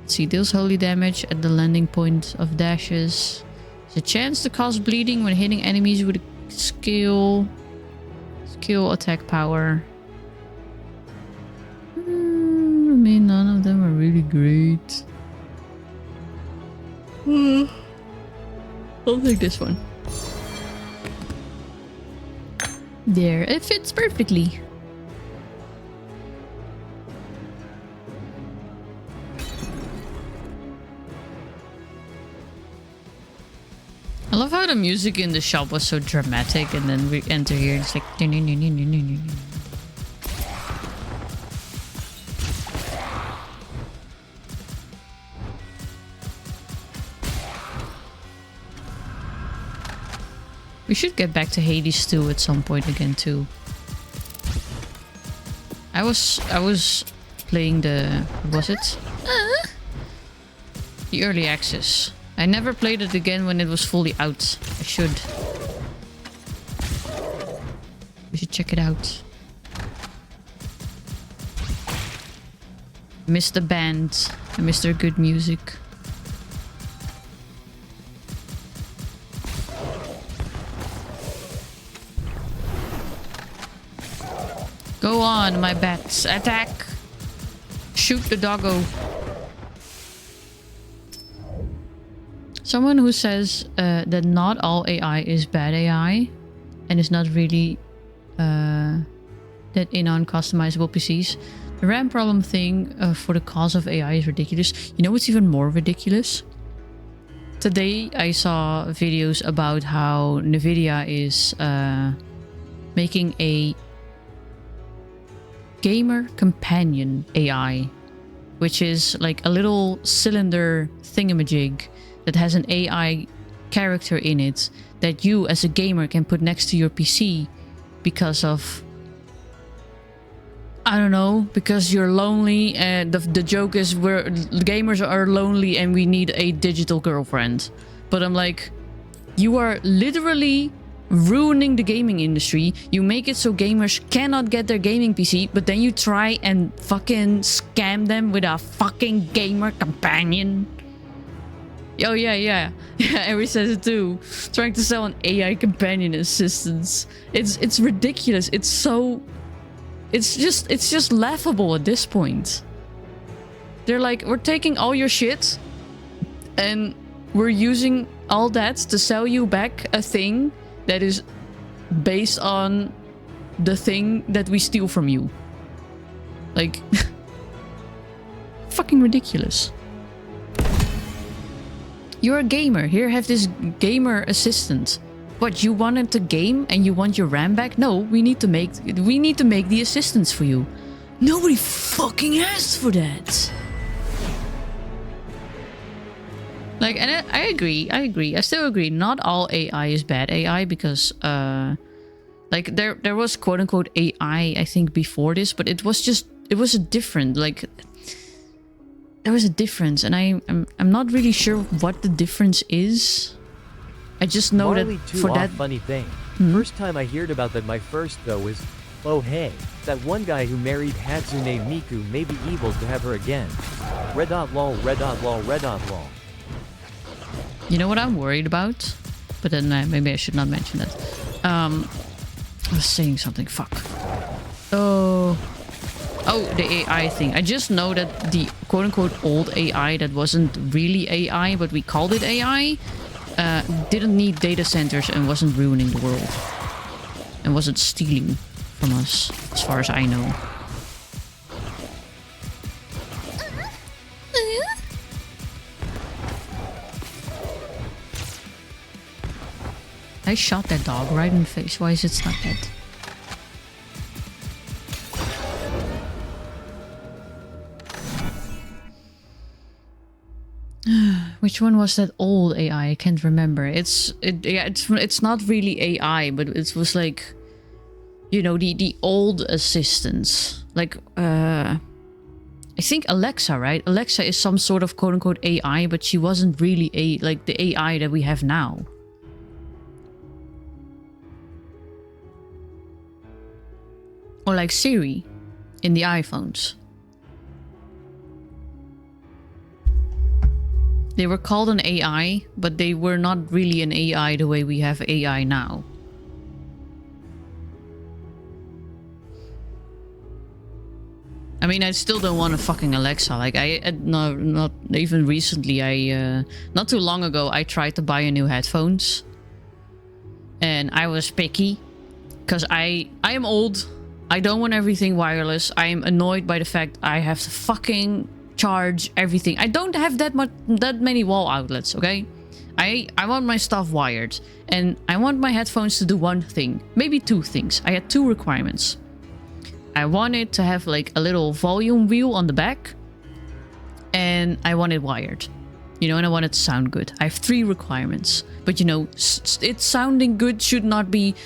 Let's see, deals holy damage at the landing point of dashes. There's a chance to cause bleeding when hitting enemies with a skill attack power. I mean, none of them are really great. I'll take this one. There, it fits perfectly. I love how the music in the shop was so dramatic, and then we enter here and it's like... We should get back to Hades 2 at some point again too. I was playing the... what was it? The early access. I never played it again when it was fully out. I should. We should check it out. I miss the band. I miss their good music. Go on, my bats. Attack. Shoot the doggo. Someone who says that not all AI is bad AI and is not really that in on customizable PCs. The RAM problem thing for the cause of AI is ridiculous. You know what's even more ridiculous? Today I saw videos about how Nvidia is making a gamer companion AI, which is like a little cylinder thingamajig that has an AI character in it that you as a gamer can put next to your PC because of, I don't know, because you're lonely. And the joke is gamers are lonely and we need a digital girlfriend. But I'm like, you are literally ruining the gaming industry. You make it so gamers cannot get their gaming PC, but then you try and fucking scam them with a fucking gamer companion. Oh yeah, Avery says it too. Trying to sell an AI companion assistance. It's ridiculous. It's just laughable at this point. They're like, we're taking all your shit and we're using all that to sell you back a thing that is based on the thing that we steal from you. Like, fucking ridiculous. You're a gamer. Here, have this gamer assistant. What, you wanted to game and you want your RAM back? No, we need to make the assistants for you. Nobody fucking asked for that. Like, and I agree. I still agree. Not all AI is bad AI because, like, there was quote unquote AI, I think, before this, but it was a different, like, there was a difference, and I'm not really sure what the difference is. I just know Marley that for that funny thing. First time I heard about that, my first though was, oh hey, that one guy who married Hatsune Miku may be evil to have her again. Red dot lol, red dot lol, red dot lol. You know what I'm worried about? But then maybe I should not mention that. I was saying something. Fuck. Oh, the AI thing. I just know that the quote-unquote old AI that wasn't really AI, but we called it AI, didn't need data centers and wasn't ruining the world. And wasn't stealing from us, as far as I know. I shot that dog right in the face. Why is it not dead? Which one was that old AI? I can't remember. It's not really AI, but it was like, you know, the old assistants. Like I think Alexa, right? Alexa is some sort of quote unquote AI, but she wasn't really like the AI that we have now. Or like Siri in the iPhones. They were called an AI, but they were not really an AI the way we have AI now. I mean, I still don't want a fucking Alexa. Like, not even recently. Not too long ago, I tried to buy a new headphones. And I was picky. Because I am old. I don't want everything wireless. I am annoyed by the fact I have to fucking charge everything. I don't have that many wall outlets, okay? I want my stuff wired. And I want my headphones to do one thing. Maybe two things. I had two requirements. I wanted to have like a little volume wheel on the back. And I want it wired. You know, and I want it to sound good. I have three requirements. But you know, it sounding good should not be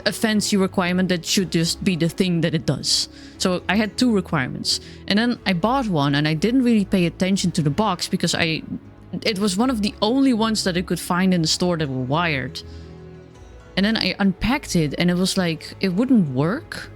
a fancy requirement. That should just be the thing that it does. So I had two requirements. And then I bought one and I didn't really pay attention to the box because it was one of the only ones that I could find in the store that were wired. And then I unpacked it and it was like, it wouldn't work.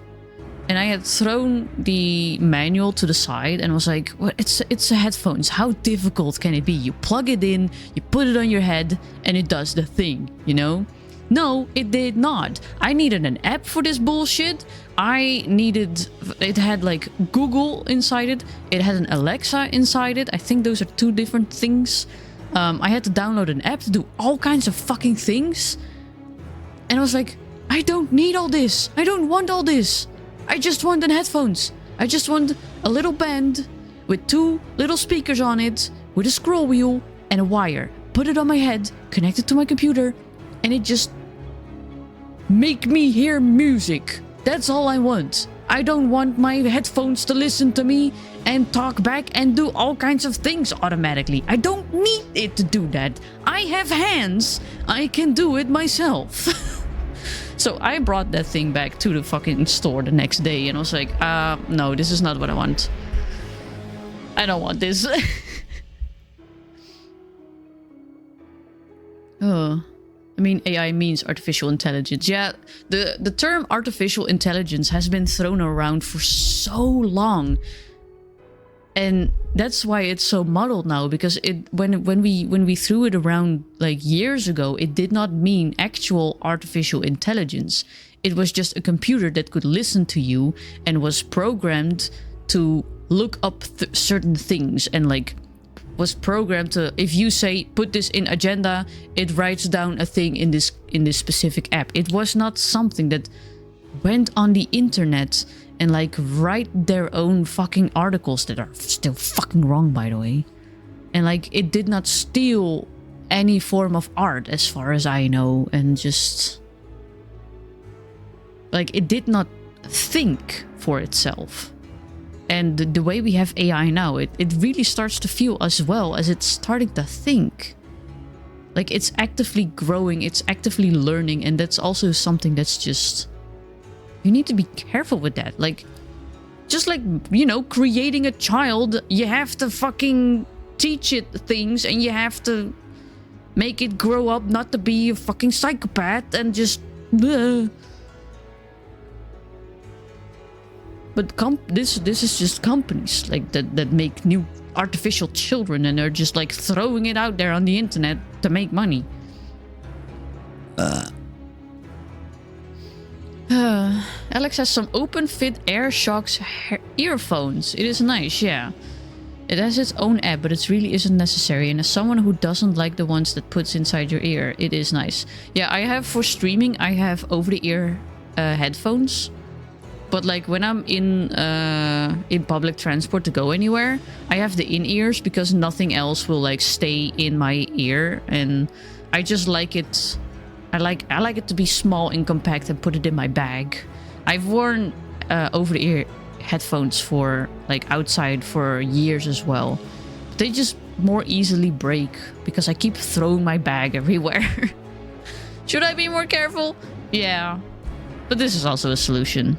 And I had thrown the manual to the side and was like, well, it's a headphones. How difficult can it be? You plug it in, you put it on your head and it does the thing, you know? No, it did not. I needed an app for this bullshit. It had like Google inside it. It had an Alexa inside it. I think those are two different things. I had to download an app to do all kinds of fucking things. And I was like, I don't need all this. I don't want all this. I just want the headphones. I just want a little band with 2 little speakers on it, with a scroll wheel and a wire. Put it on my head, connect it to my computer, and it just make me hear music. That's all I want. I don't want my headphones to listen to me and talk back and do all kinds of things automatically. I don't need it to do that. I have hands. I can do it myself. So I brought that thing back to the fucking store the next day and I was like, no, this is not what I want. I don't want this. Oh. I mean, AI means artificial intelligence. Yeah, the term artificial intelligence has been thrown around for so long. And that's why it's so muddled now, because when we threw it around like years ago, it did not mean actual artificial intelligence. It was just a computer that could listen to you and was programmed to look up certain things and like was programmed to, if you say put this in agenda, it writes down a thing in this specific app. It was not something that went on the internet and like write their own fucking articles that are still fucking wrong, by the way. And like it did not steal any form of art as far as I know, and just like it did not think for itself. And the way we have AI now, it really starts to feel as well as it's starting to think. Like it's actively growing, it's actively learning, and that's also something that's just... You need to be careful with that. Like, just like, you know, creating a child, you have to fucking teach it things and you have to make it grow up not to be a fucking psychopath and just... But this is just companies like that make new artificial children and they're just like throwing it out there on the internet to make money. Alex has some open fit Air Shocks earphones. It is nice, yeah. It has its own app, but it really isn't necessary. And as someone who doesn't like the ones that puts inside your ear, it is nice. Yeah, I have for streaming, I have over-the-ear headphones. But like when I'm in public transport to go anywhere, I have the in-ears because nothing else will like stay in my ear, and I just like it. I like it to be small and compact and put it in my bag. I've worn over-the-ear headphones for like outside for years as well. But they just more easily break because I keep throwing my bag everywhere. Should I be more careful? Yeah, but this is also a solution.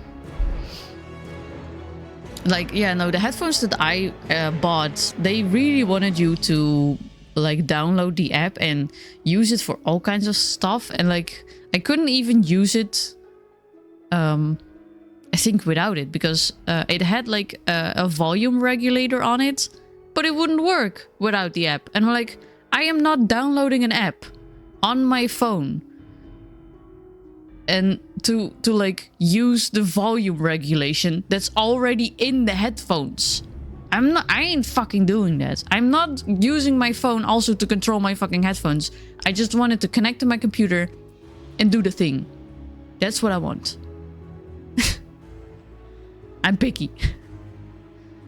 Like, yeah, no, the headphones that I bought, they really wanted you to like download the app and use it for all kinds of stuff. And like, I couldn't even use it, I think, without it, because it had like a volume regulator on it, but it wouldn't work without the app. And I'm like, I am not downloading an app on my phone and to like use the volume regulation that's already in the headphones. I ain't fucking doing that. I'm not using my phone also to control my fucking headphones. I just wanted to connect to my computer and do the thing. That's what I want. I'm picky.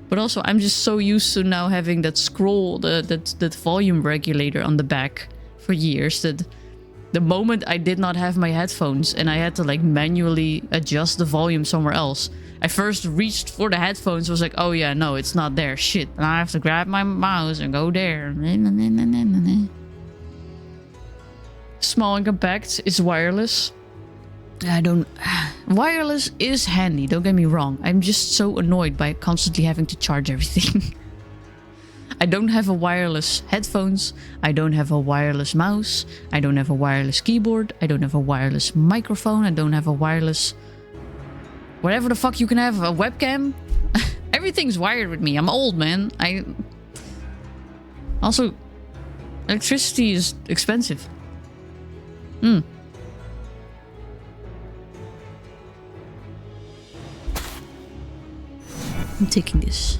But also I'm just so used to now having that scroll, that volume regulator on the back for years, that the moment I did not have my headphones and I had to like manually adjust the volume somewhere else, I first reached for the headphones, was like, oh yeah, no, it's not there. Shit. And I have to grab my mouse and go there. Small and compact is wireless. Wireless is handy, don't get me wrong. I'm just so annoyed by constantly having to charge everything. I don't have a wireless headphones. I don't have a wireless mouse. I don't have a wireless keyboard. I don't have a wireless microphone. I don't have a wireless... whatever the fuck you can have. A webcam. Everything's wired with me. I'm old, man. Also, electricity is expensive. I'm taking this.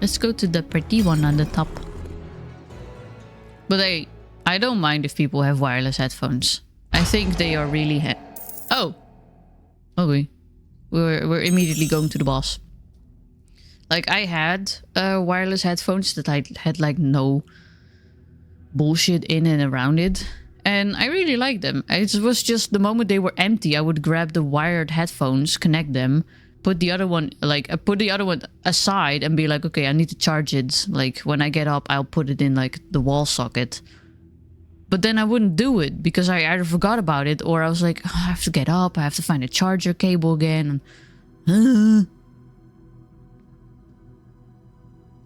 Let's go to the pretty one on the top. But I don't mind if people have wireless headphones. I think they are really... Oh! Okay. We're immediately going to the boss. Like, I had wireless headphones that I had, like, no bullshit in and around it. And I really liked them. It was just the moment they were empty, I would grab the wired headphones, connect them, put the other one, like, I put the other one aside and be like, okay, I need to charge it. Like, when I get up, I'll put it in, like, the wall socket. But then I wouldn't do it because I either forgot about it or I was like, oh, I have to get up, I have to find a charger cable again. I'm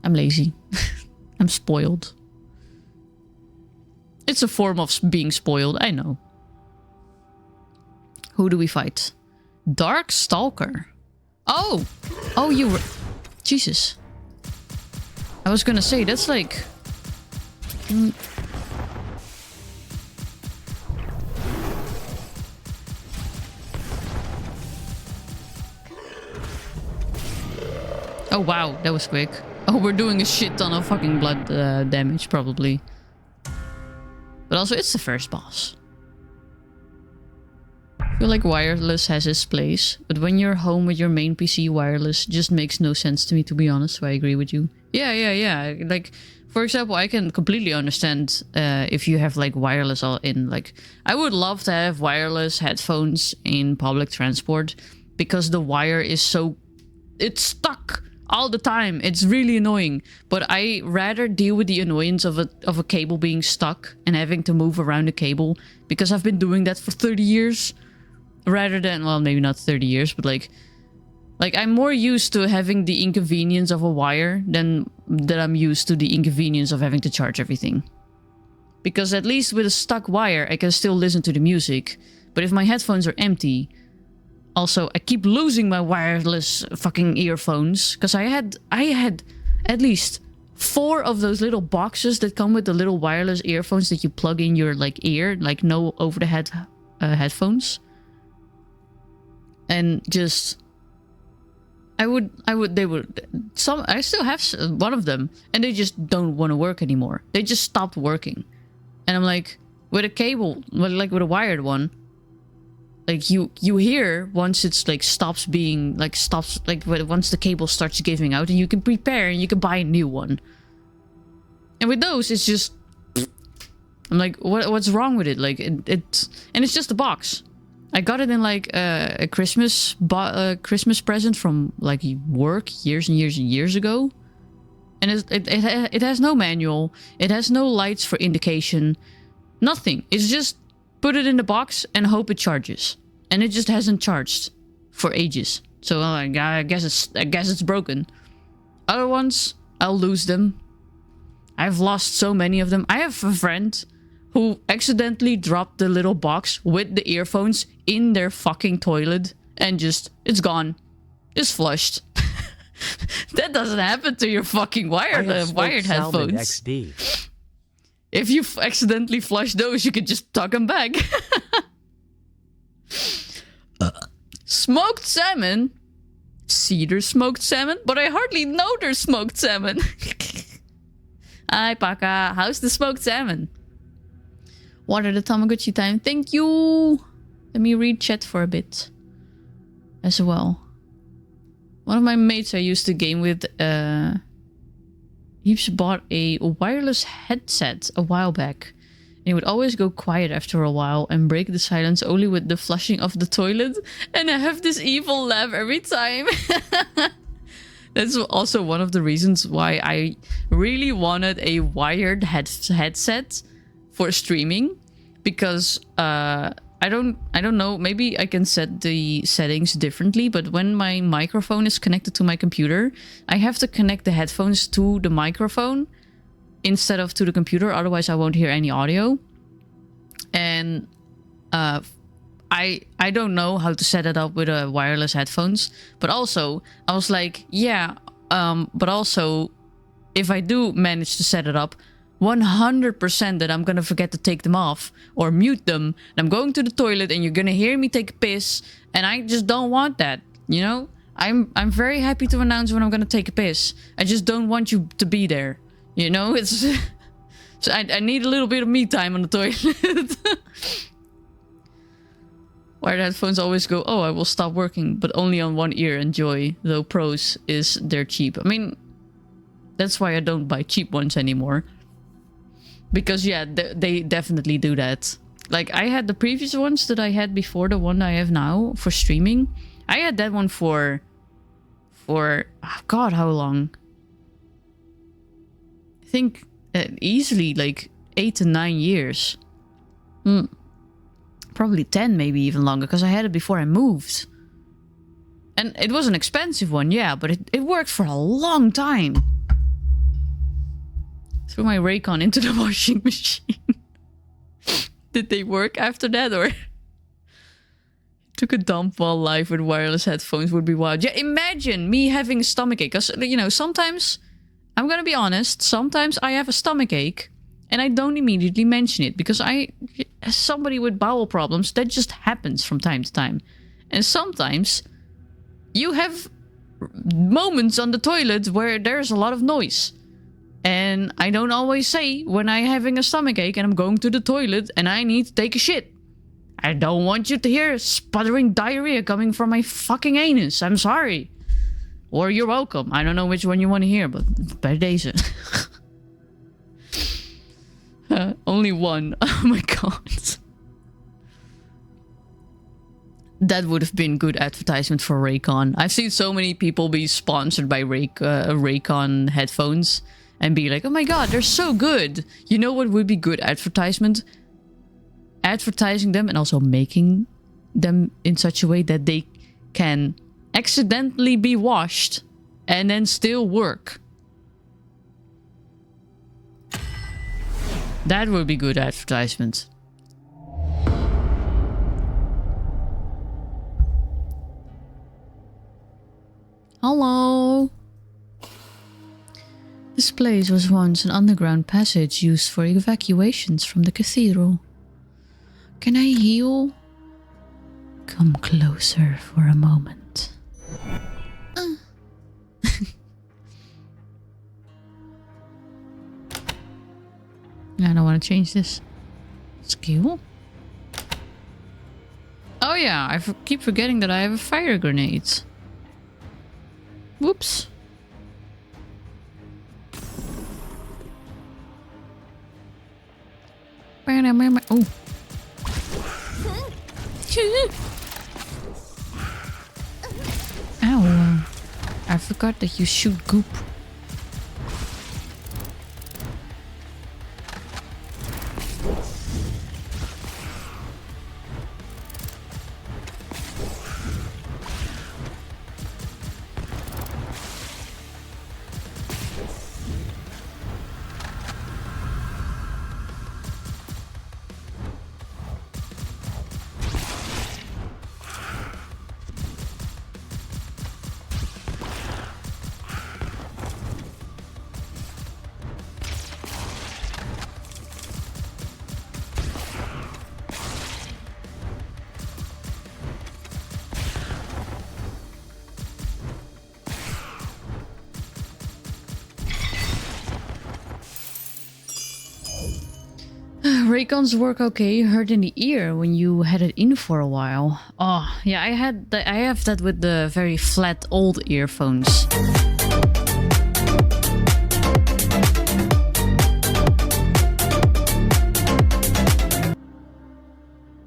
lazy. I'm spoiled. It's a form of being spoiled, I know. Who do we fight? Dark Stalker. Oh! Oh, you were... Jesus. I was gonna say, that's like... Oh, wow, that was quick. Oh, we're doing a shit ton of fucking blood damage, probably. But also, it's the first boss. I feel like wireless has its place, but when you're home with your main PC, wireless just makes no sense to me, to be honest, so I agree with you. Yeah. Like, for example, I can completely understand if you have, like, wireless all in. Like, I would love to have wireless headphones in public transport, because the wire is so... It's stuck all the time. It's really annoying. But I rather deal with the annoyance of a cable being stuck and having to move around the cable, because I've been doing that for 30 years. Rather than, well, maybe not 30 years, but like I'm more used to having the inconvenience of a wire than that I'm used to the inconvenience of having to charge everything. Because at least with a stuck wire, I can still listen to the music. But if my headphones are empty... Also, I keep losing my wireless fucking earphones. Because I had at least 4 of those little boxes that come with the little wireless earphones that you plug in your, like, ear. Like, no over-the-head headphones. And just... I still have one of them. And they just don't want to work anymore. They just stopped working. And I'm like, with a cable, like with a wired one... Like, you hear once it's, like, once the cable starts giving out, and you can prepare and you can buy a new one. And with those, it's just... I'm like, what's wrong with it? Like, and it's just a box. I got it in, like, a Christmas present from, like, work years and years and years ago. And it has no manual. It has no lights for indication. Nothing. It's just... Put it in the box and hope it charges. And it just hasn't charged for ages. So I guess it's broken. Other ones, I'll lose them. I've lost so many of them. I have a friend who accidentally dropped the little box with the earphones in their fucking toilet and just, it's gone. It's flushed. That doesn't happen to your fucking wired headphones. XD. If you accidentally flush those, you could just tuck them back. Smoked salmon. Cedar smoked salmon? But I hardly know there's smoked salmon. Hi, Paka. How's the smoked salmon? Water the Tamagotchi time. Thank you. Let me read chat for a bit. As well. One of my mates I used to game with... He bought a wireless headset a while back. And he would always go quiet after a while and break the silence only with the flushing of the toilet. And I have this evil laugh every time. That's also one of the reasons why I really wanted a wired headset for streaming. Because I don't know, maybe I can set the settings differently, but when my microphone is connected to my computer, I have to connect the headphones to the microphone instead of to the computer, otherwise I won't hear any audio. And I don't know how to set it up with wireless headphones, but also I was like, yeah, but also if I do manage to set it up, 100% that I'm gonna forget to take them off or mute them. And I'm going to the toilet and you're gonna hear me take a piss. And I just don't want that, you know? I'm very happy to announce when I'm gonna take a piss. I just don't want you to be there. You know, it's... so I need a little bit of me time on the toilet. Wired headphones always go, oh, I will stop working, but only on one ear, enjoy. Though pros is they're cheap. I mean, that's why I don't buy cheap ones anymore. Because, yeah, they definitely do that. Like, I had the previous ones that I had before the one I have now for streaming. I had that one for oh God, how long? I think easily like 8 to 9 years. Probably 10, maybe even longer, because I had it before I moved. And it was an expensive one, yeah, but it worked for a long time. Threw my Raycon into the washing machine. Did they work after that, or... Took a dump while live with wireless headphones would be wild. Yeah, imagine me having a stomachache. Because, you know, sometimes... I'm gonna be honest. Sometimes I have a stomachache. And I don't immediately mention it. Because as somebody with bowel problems, that just happens from time to time. And sometimes... You have moments on the toilet where there's a lot of noise. And I don't always say when I'm having a stomachache and I'm going to the toilet and I need to take a shit. I don't want you to hear sputtering diarrhea coming from my fucking anus. I'm sorry. Or you're welcome. I don't know which one you want to hear, but bij deze. Only one. Oh my god. That would have been good advertisement for Raycon. I've seen so many people be sponsored by Raycon headphones. And be like, oh my god, they're so good. You know what would be good advertisement? Advertising them and also making them in such a way that they can accidentally be washed and then still work. That would be good advertisement. Hello. This place was once an underground passage used for evacuations from the cathedral. Can I heal? Come closer for a moment. I don't want to change this. Skill? Oh yeah, I keep forgetting that I have a fire grenade. Whoops. Oh. Ow. I forgot that you shoot goop. Raycons work okay. Hurt in the ear when you had it in for a while. Oh, yeah, I have that with the very flat old earphones.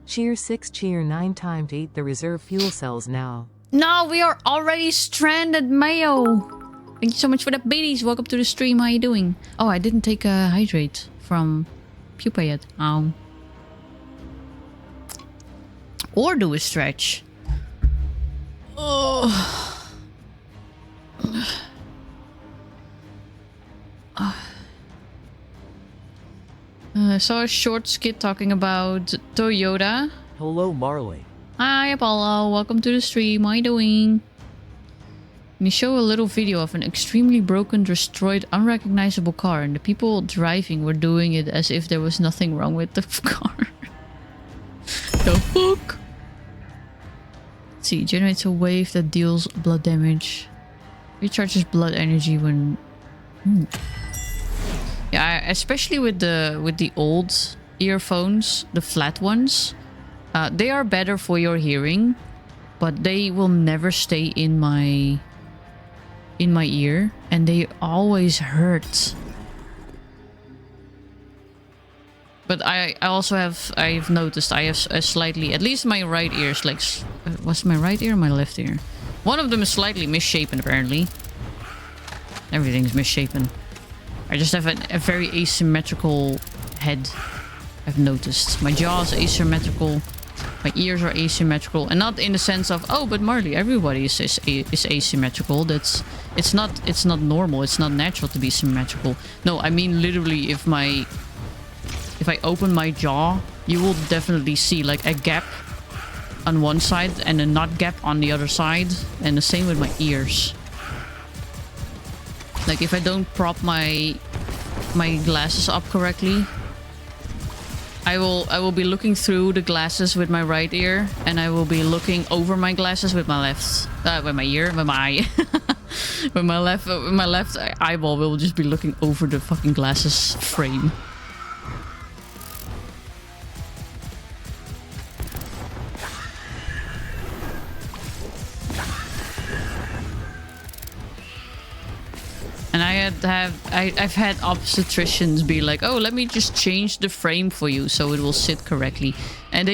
Cheer 6, cheer 9 times 8 the reserve fuel cells now. No, we are already stranded, Mayo. Thank you so much for the biddies. Welcome to the stream. How you doing? Oh, I didn't take a hydrate from pupa yet. Or do a stretch. Oh. I saw a short skit talking about Toyota. Hello, Marley. Hi, Apollo. Welcome to the stream. How you doing? And you show a little video of an extremely broken, destroyed, unrecognizable car, and the people driving were doing it as if there was nothing wrong with the car. The fuck? Let's see, generates a wave that deals blood damage. Recharges blood energy when... Yeah, especially with the old earphones, the flat ones. They are better for your hearing, but they will never stay in my ear, and they always hurt. But I've noticed I have a slightly, at least my right ear is like, was my right ear or my left ear? One of them is slightly misshapen apparently. Everything's misshapen. I just have a very asymmetrical head. I've noticed. My jaw is asymmetrical. My ears are asymmetrical, and not in the sense of, oh, but Marley, everybody is asymmetrical. It's not normal. It's not natural to be symmetrical. No, I mean literally, if I open my jaw, you will definitely see like a gap on one side and a not gap on the other side, and the same with my ears. Like if I don't prop my glasses up correctly, I will be looking through the glasses with my right ear, and I will be looking over my glasses with my left, with my ear, with my eye. with my left eyeball will just be looking over the fucking glasses frame. And I've had obstetricians be like, oh, let me just change the frame for you so it will sit correctly. And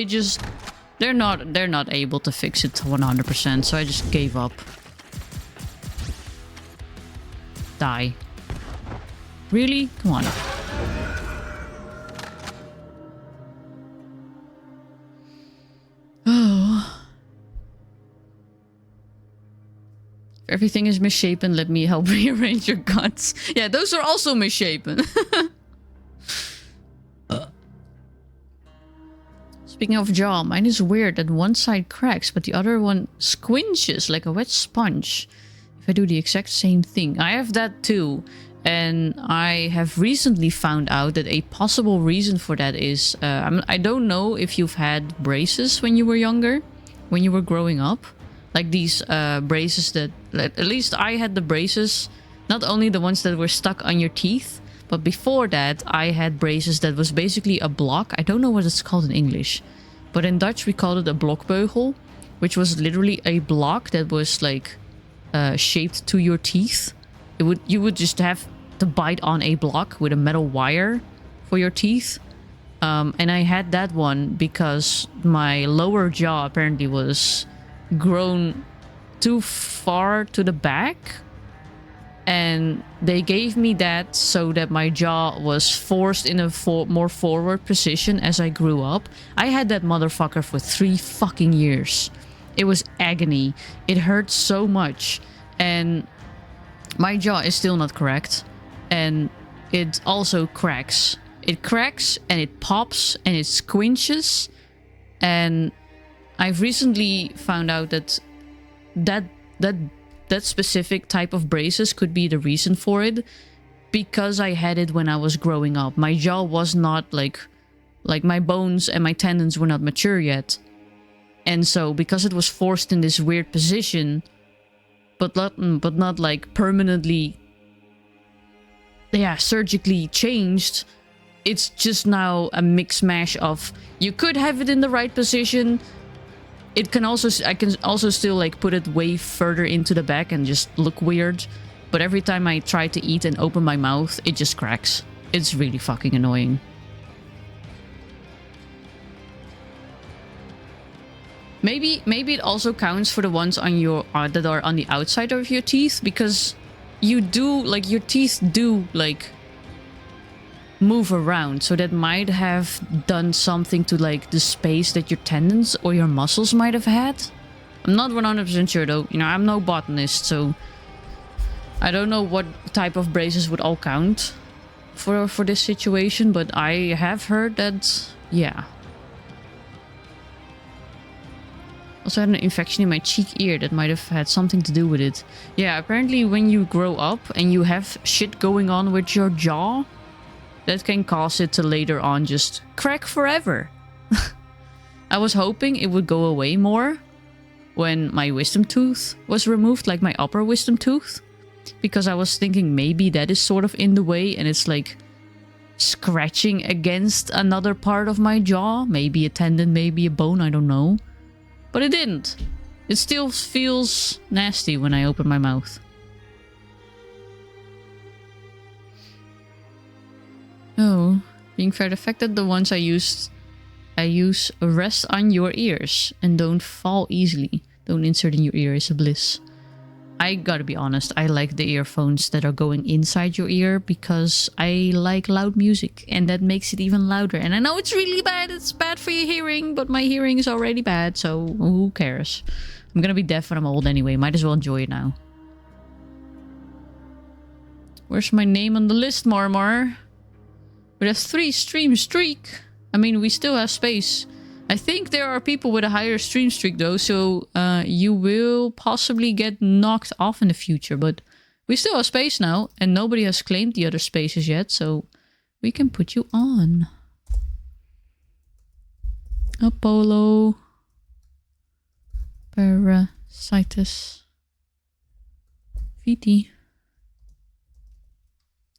they're not able to fix it 100%, so I just gave up. Die. Really? Come on. Oh. If everything is misshapen, let me help rearrange your guts. Yeah, those are also misshapen. Speaking of jaw, mine is weird that one side cracks, but the other one squinches like a wet sponge. If I do the exact same thing. I have that too. And I have recently found out that a possible reason for that is... I don't know if you've had braces when you were younger, when you were growing up. Like these braces that... At least I had the braces. Not only the ones that were stuck on your teeth. But before that, I had braces that was basically a block. I don't know what it's called in English. But in Dutch, we called it a blokbeugel. Which was literally a block that was like shaped to your teeth. You would just have to bite on a block with a metal wire for your teeth. And I had that one because my lower jaw apparently was grown too far to the back, and they gave me that so that my jaw was forced in a more forward position as I grew up. I had that motherfucker for 3 fucking years. It was agony. It hurt so much, and my jaw is still not correct, and it also cracks. It cracks and it pops and it squinches, and I've recently found out that specific type of braces could be the reason for it, because I had it when I was growing up. My jaw was not like my bones and my tendons were not mature yet, and so because it was forced in this weird position, but not like permanently, yeah, surgically changed. It's just now a mix mash of, you could have it in the right position. It can also, I can also still like put it way further into the back and just look weird. But every time I try to eat and open my mouth, it just cracks. It's really fucking annoying. Maybe it also counts for the ones on your that are on the outside of your teeth, because you do like, your teeth do like move around, so that might have done something to like the space that your tendons or your muscles might have had. I'm not 100% sure though, you know, I'm no botanist, so I don't know what type of braces would all count for this situation, but I have heard that, yeah. Also had an infection in my cheek ear that might have had something to do with it. Yeah, apparently when you grow up and you have shit going on with your jaw, that can cause it to later on just crack forever. I was hoping it would go away more when my wisdom tooth was removed, like my upper wisdom tooth. Because I was thinking maybe that is sort of in the way and it's like scratching against another part of my jaw. Maybe a tendon, maybe a bone, I don't know. But it didn't. It still feels nasty when I open my mouth. Oh, being fair, the fact that the ones I use rest on your ears and don't fall easily. Don't insert in your ear is a bliss. I gotta be honest, I like the earphones that are going inside your ear because I like loud music and that makes it even louder. And I know it's really bad, it's bad for your hearing, but my hearing is already bad, so who cares? I'm gonna be deaf when I'm old anyway, might as well enjoy it now. Where's my name on the list, Marmar? With a 3-stream streak. I mean, we still have space. I think there are people with a higher stream streak though, so you will possibly get knocked off in the future. But we still have space now, and nobody has claimed the other spaces yet, so we can put you on. Apollo. Parasitus. VT.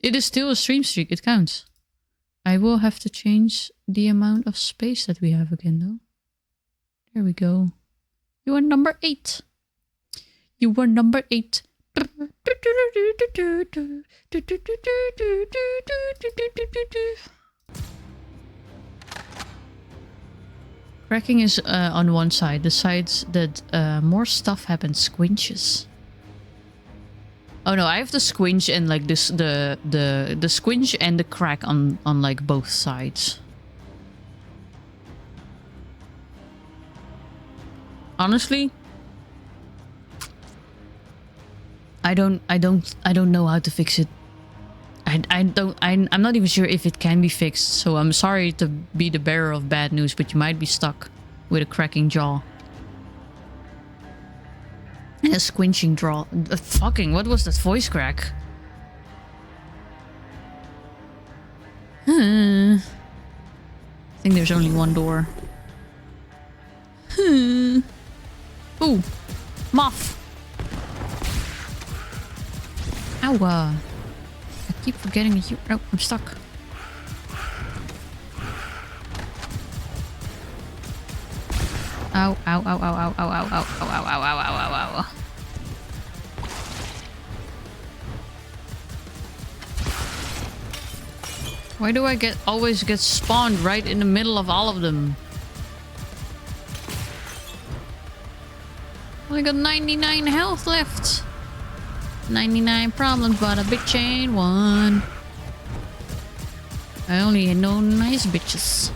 It is still a stream streak, it counts. I will have to change the amount of space that we have again, though. There we go. You are number 8. You were number 8. Cracking is on one side. The sides that more stuff happens squinches. Oh no, I have the squinch and like this the squinch and the crack on like both sides. Honestly, I don't know how to fix it. I'm not even sure if it can be fixed, so I'm sorry to be the bearer of bad news, but you might be stuck with a cracking jaw. And a squinching draw. Fucking, what was that voice crack? I think there's only one door. Ooh, moth. Ow. I keep forgetting that you. Oh, I'm stuck. Ow, ow, ow, ow, ow, ow, ow, ow, ow, ow, ow, ow, ow, ow, ow. Why do I always get spawned right in the middle of all of them? Only got 99 health left. 99 problems, but a bitch ain't one. I only know nice bitches.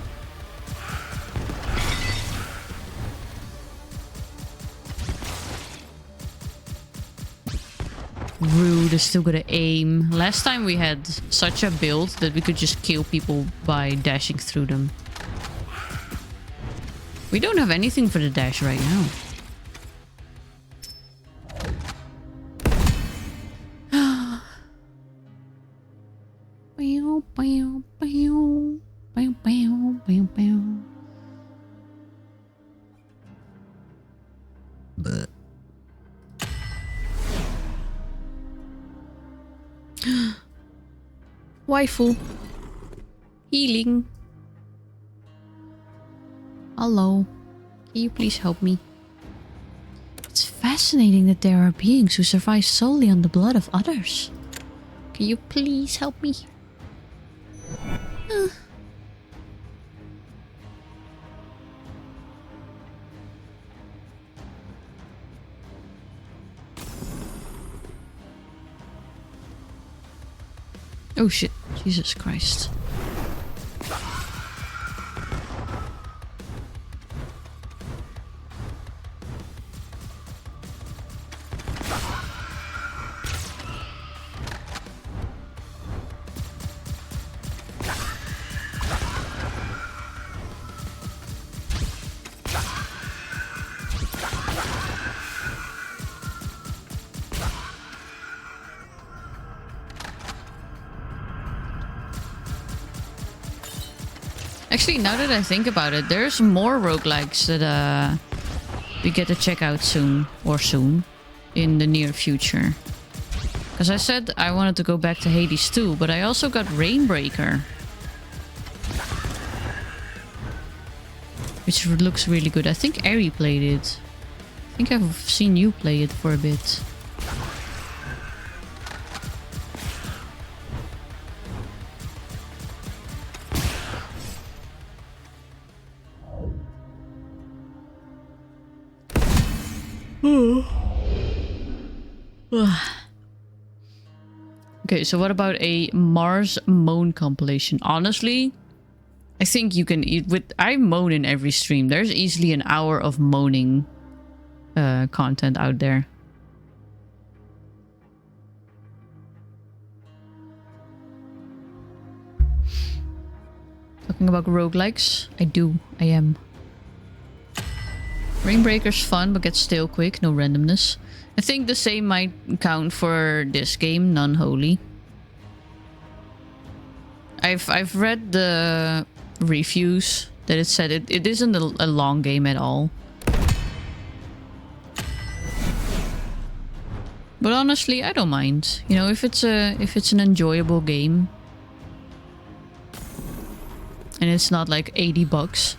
Rude is still gonna aim. Last time we had such a build that we could just kill people by dashing through them. We don't have anything for the dash right now. But waifu. Healing. Hello. Can you please help me? It's fascinating that there are beings who survive solely on the blood of others. Can you please help me? Oh shit, Jesus Christ. Actually, now that I think about it, there's more roguelikes that we get to check out soon. Or soon. In the near future. Because I said I wanted to go back to Hades too, but I also got Rainbreaker. Which looks really good. I think Ari played it. I think I've seen you play it for a bit. Okay, so what about a Mars moan compilation? Honestly, I think you can eat with... I moan in every stream. There's easily an hour of moaning content out there. Talking about roguelikes? I am. Rainbreaker's fun, but gets stale quick. No randomness. I think the same might count for this game, NunHoly. I've read the reviews that it said it isn't a long game at all. But honestly, I don't mind. You know, if it's an enjoyable game and it's not like $80.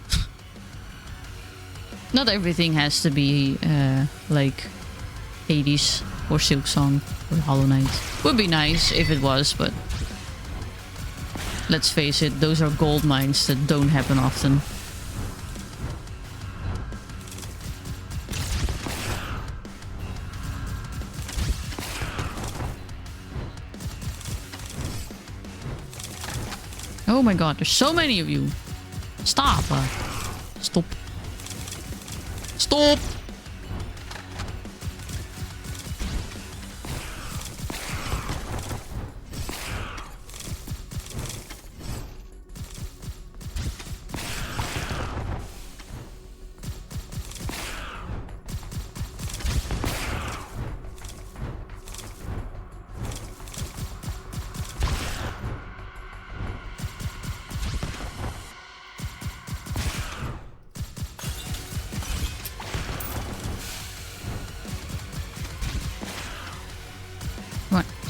Not everything has to be like Hades or Silksong or Hollow Knight. Would be nice if it was, but let's face it, those are gold mines that don't happen often. Oh my god, there's so many of you. Stop. Stop. Stop!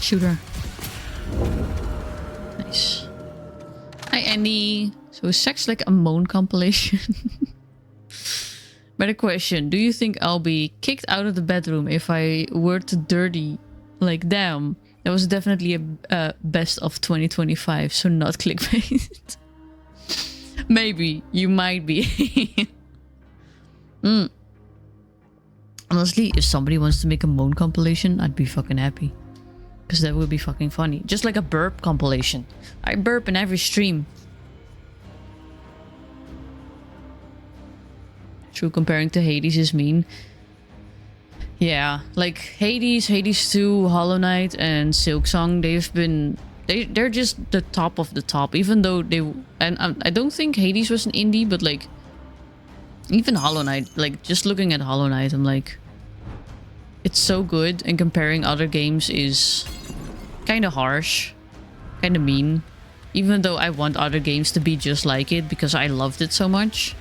Shooter. Nice. Hi, Andy. So is sex like a moan compilation? Better question. Do you think I'll be kicked out of the bedroom if I were to dirty? Like, damn. That was definitely a best of 2025, so not clickbait. Maybe. You might be. Honestly, if somebody wants to make a moan compilation, I'd be fucking happy. Because that would be fucking funny. Just like a burp compilation. I burp in every stream. True, comparing to Hades is mean. Yeah, like Hades, Hades 2, Hollow Knight, and Silksong, they've been... They're just the top of the top. Even though they... And I don't think Hades was an indie, but like... Even Hollow Knight, like just looking at Hollow Knight, I'm like... It's so good, and comparing other games is... kind of harsh, kind of mean, even though I want other games to be just like it because I loved it so much.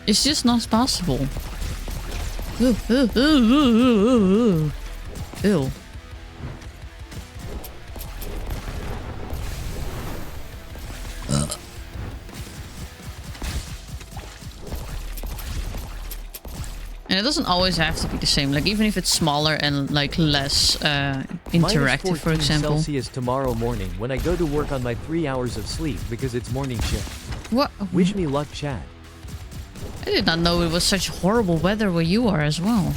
It's just not possible. Ew. And it doesn't always have to be the same. Like, even if it's smaller and, like, less interactive, for example. Celsius tomorrow morning when I go to work on my 3 hours of sleep because it's morning shift. What? Wish me luck, chat. I did not know it was such horrible weather where you are as well.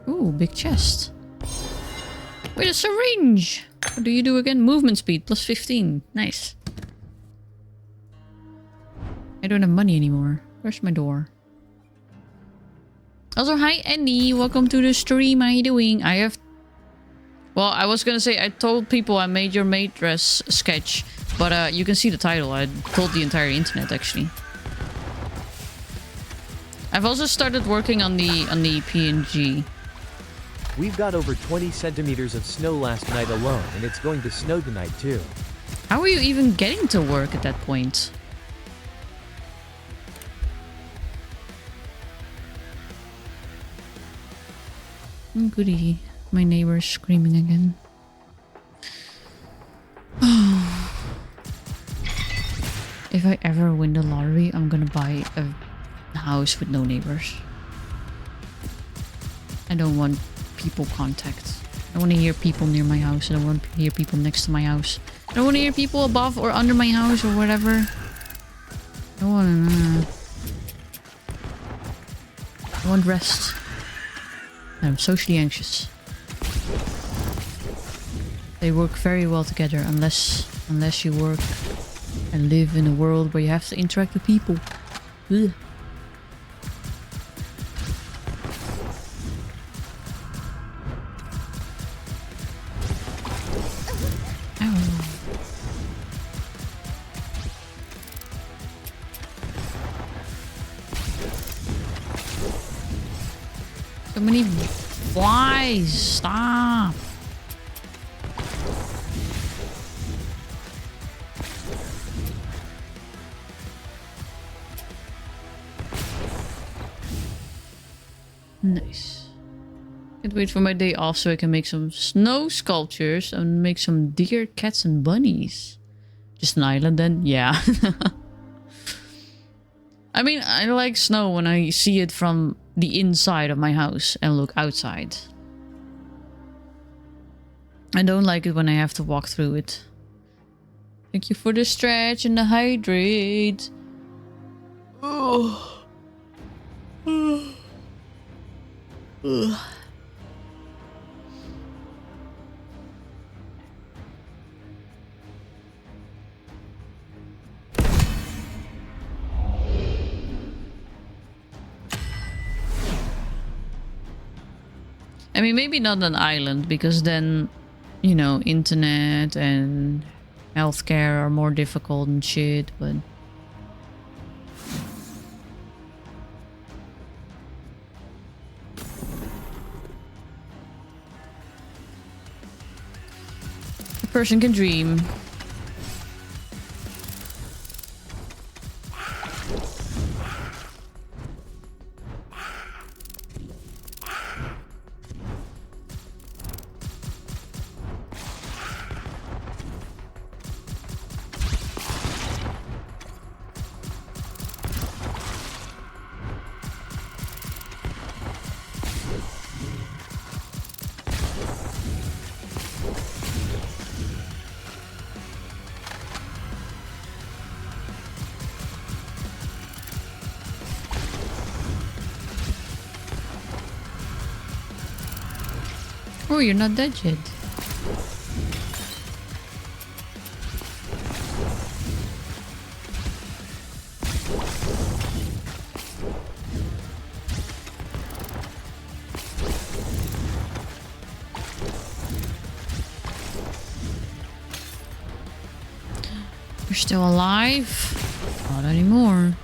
Ooh, big chest. Wait, a syringe! What do you do again? Movement speed, plus 15. Nice. I don't have money anymore. Where's my door? Also, hi Andy. Welcome to the stream. How you doing? I have... Well, I was gonna say, I told people I made your maid dress sketch. But you can see the title. I told the entire internet, actually. I've also started working on the PNG. We've got over 20 centimeters of snow last night alone, and it's going to snow tonight too. How are you even getting to work at that point? Goody. My neighbor's screaming again. If I ever win the lottery, I'm gonna buy a house with no neighbors. I don't want people contact. I don't want to hear people near my house. I don't want to hear people next to my house. I don't want to hear people above or under my house or whatever. I don't want to... I want rest. I'm socially anxious. They work very well together unless you work and live in a world where you have to interact with people. Ugh. So many flies. Stop. Nice. Can't wait for my day off so I can make some snow sculptures and make some deer, cats, and bunnies. Just an island then? Yeah. I mean, I like snow when I see it from the inside of my house and look outside. I don't like it when I have to walk through it. Thank you for the stretch and the hydrate. Oh. Ugh. I mean, maybe not an island, because then, you know, internet and healthcare are more difficult and shit, but... a person can dream. Oh, you're not dead yet. You're still alive? Not anymore.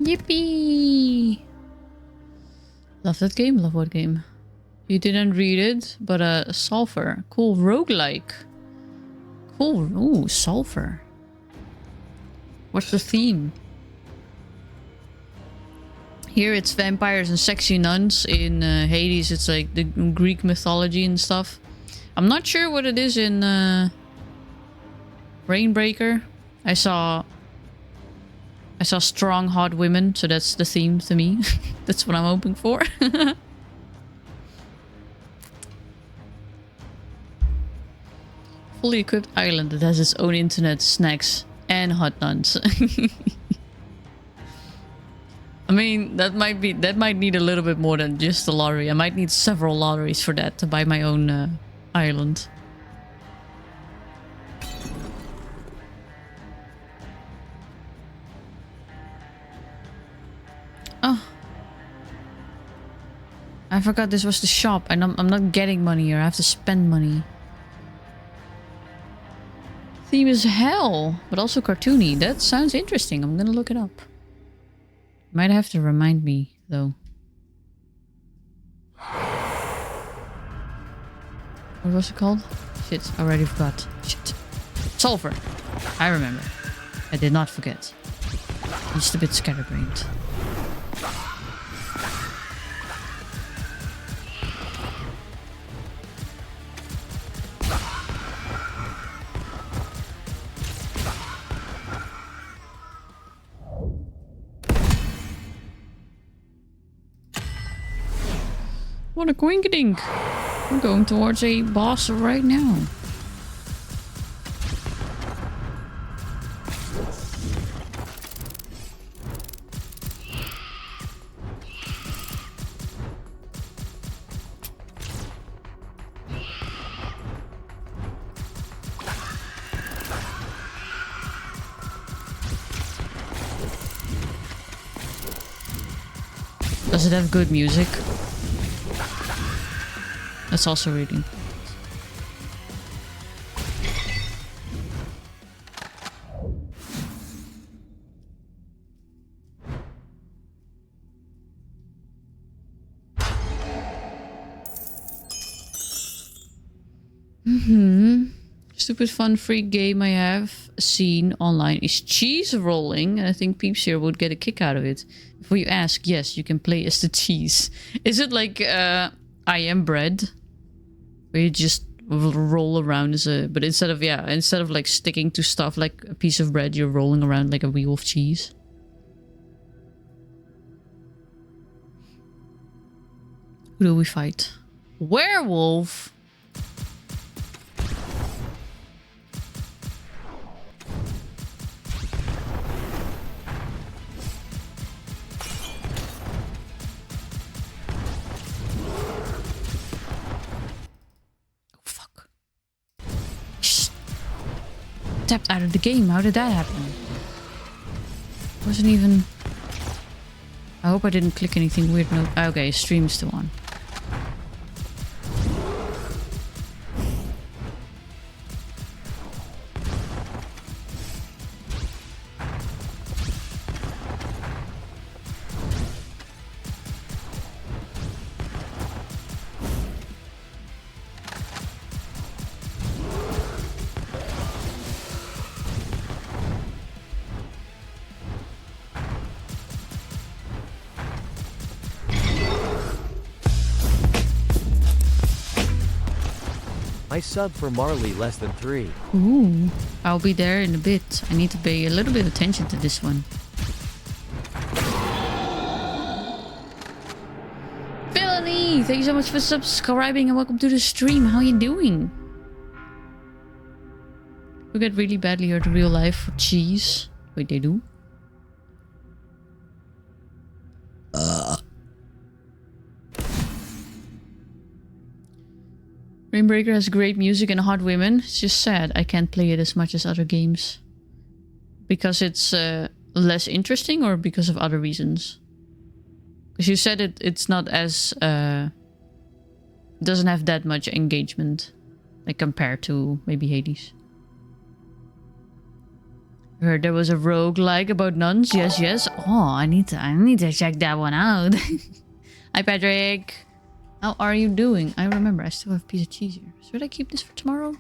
Yippee! Love that game, love what game? You didn't read it, but sulfur. Cool, roguelike. Cool, ooh, sulfur. What's the theme? Here it's vampires and sexy nuns. In Hades it's like the Greek mythology and stuff. I'm not sure what it is in Rainbreaker. I saw strong hot women, so that's the theme to me. That's what I'm hoping for. fully equipped island that has its own internet, snacks, and hot nuns. I mean, that might need a little bit more than just a lottery. I might need several lotteries for that to buy my own island. Oh. I forgot this was the shop, and I'm not getting money here. I have to spend money. Theme is hell, but also cartoony. That sounds interesting. I'm gonna look it up. Might have to remind me, though. What was it called? Shit, I already forgot. Shit. Sulfur. I remember. I did not forget. I'm just a bit scatterbrained. What a quinkadink! We're going towards a boss right now. Does it have good music? That's also reading. Stupid fun free game I have seen online is cheese rolling, and I think peeps here would get a kick out of it. Before you ask, yes, you can play as the cheese. Is it like I Am Bread? Where you just roll around as a... But instead of like sticking to stuff like a piece of bread, you're rolling around like a wheel of cheese. Who do we fight? Werewolf! Tapped out of the game. How did that happen? Wasn't even... I hope I didn't click anything weird. No. Okay, stream's still on. I sub for Marley less than 3. Ooh, I'll be there in a bit. I need to pay a little bit of attention to this one. Felony, thank you so much for subscribing and welcome to the stream. How you doing? You get really badly hurt in real life for cheese. Wait, they do? Rainbreaker has great music and hot women. It's just sad I can't play it as much as other games. Because it's less interesting or because of other reasons? Because you said it's not as... doesn't have that much engagement. Like compared to maybe Hades. I heard there was a roguelike about nuns. Yes, yes. Oh, I need to check that one out. Hi Patrick. How are you doing? I remember I still have a piece of cheese here. Should I keep this for tomorrow?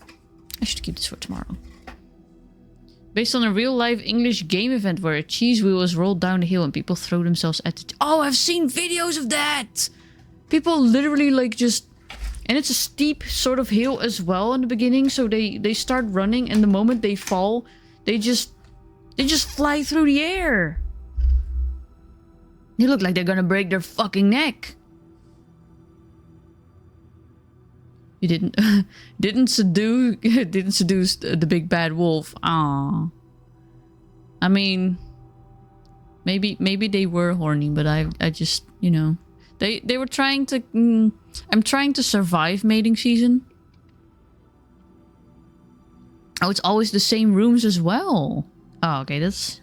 I should keep this for tomorrow. Based on a real-life English game event where a cheese wheel is rolled down the hill and people throw themselves at the... Oh, I've seen videos of that! People literally like just... And it's a steep sort of hill as well in the beginning. So they start running and the moment they fall, they just fly through the air. They look like they're gonna break their fucking neck. You didn't didn't seduce the big bad wolf. Ah. I mean, maybe they were horny, but I just, you know, they were trying to. I'm trying to survive mating season. Oh, it's always the same rooms as well. Oh, okay, that's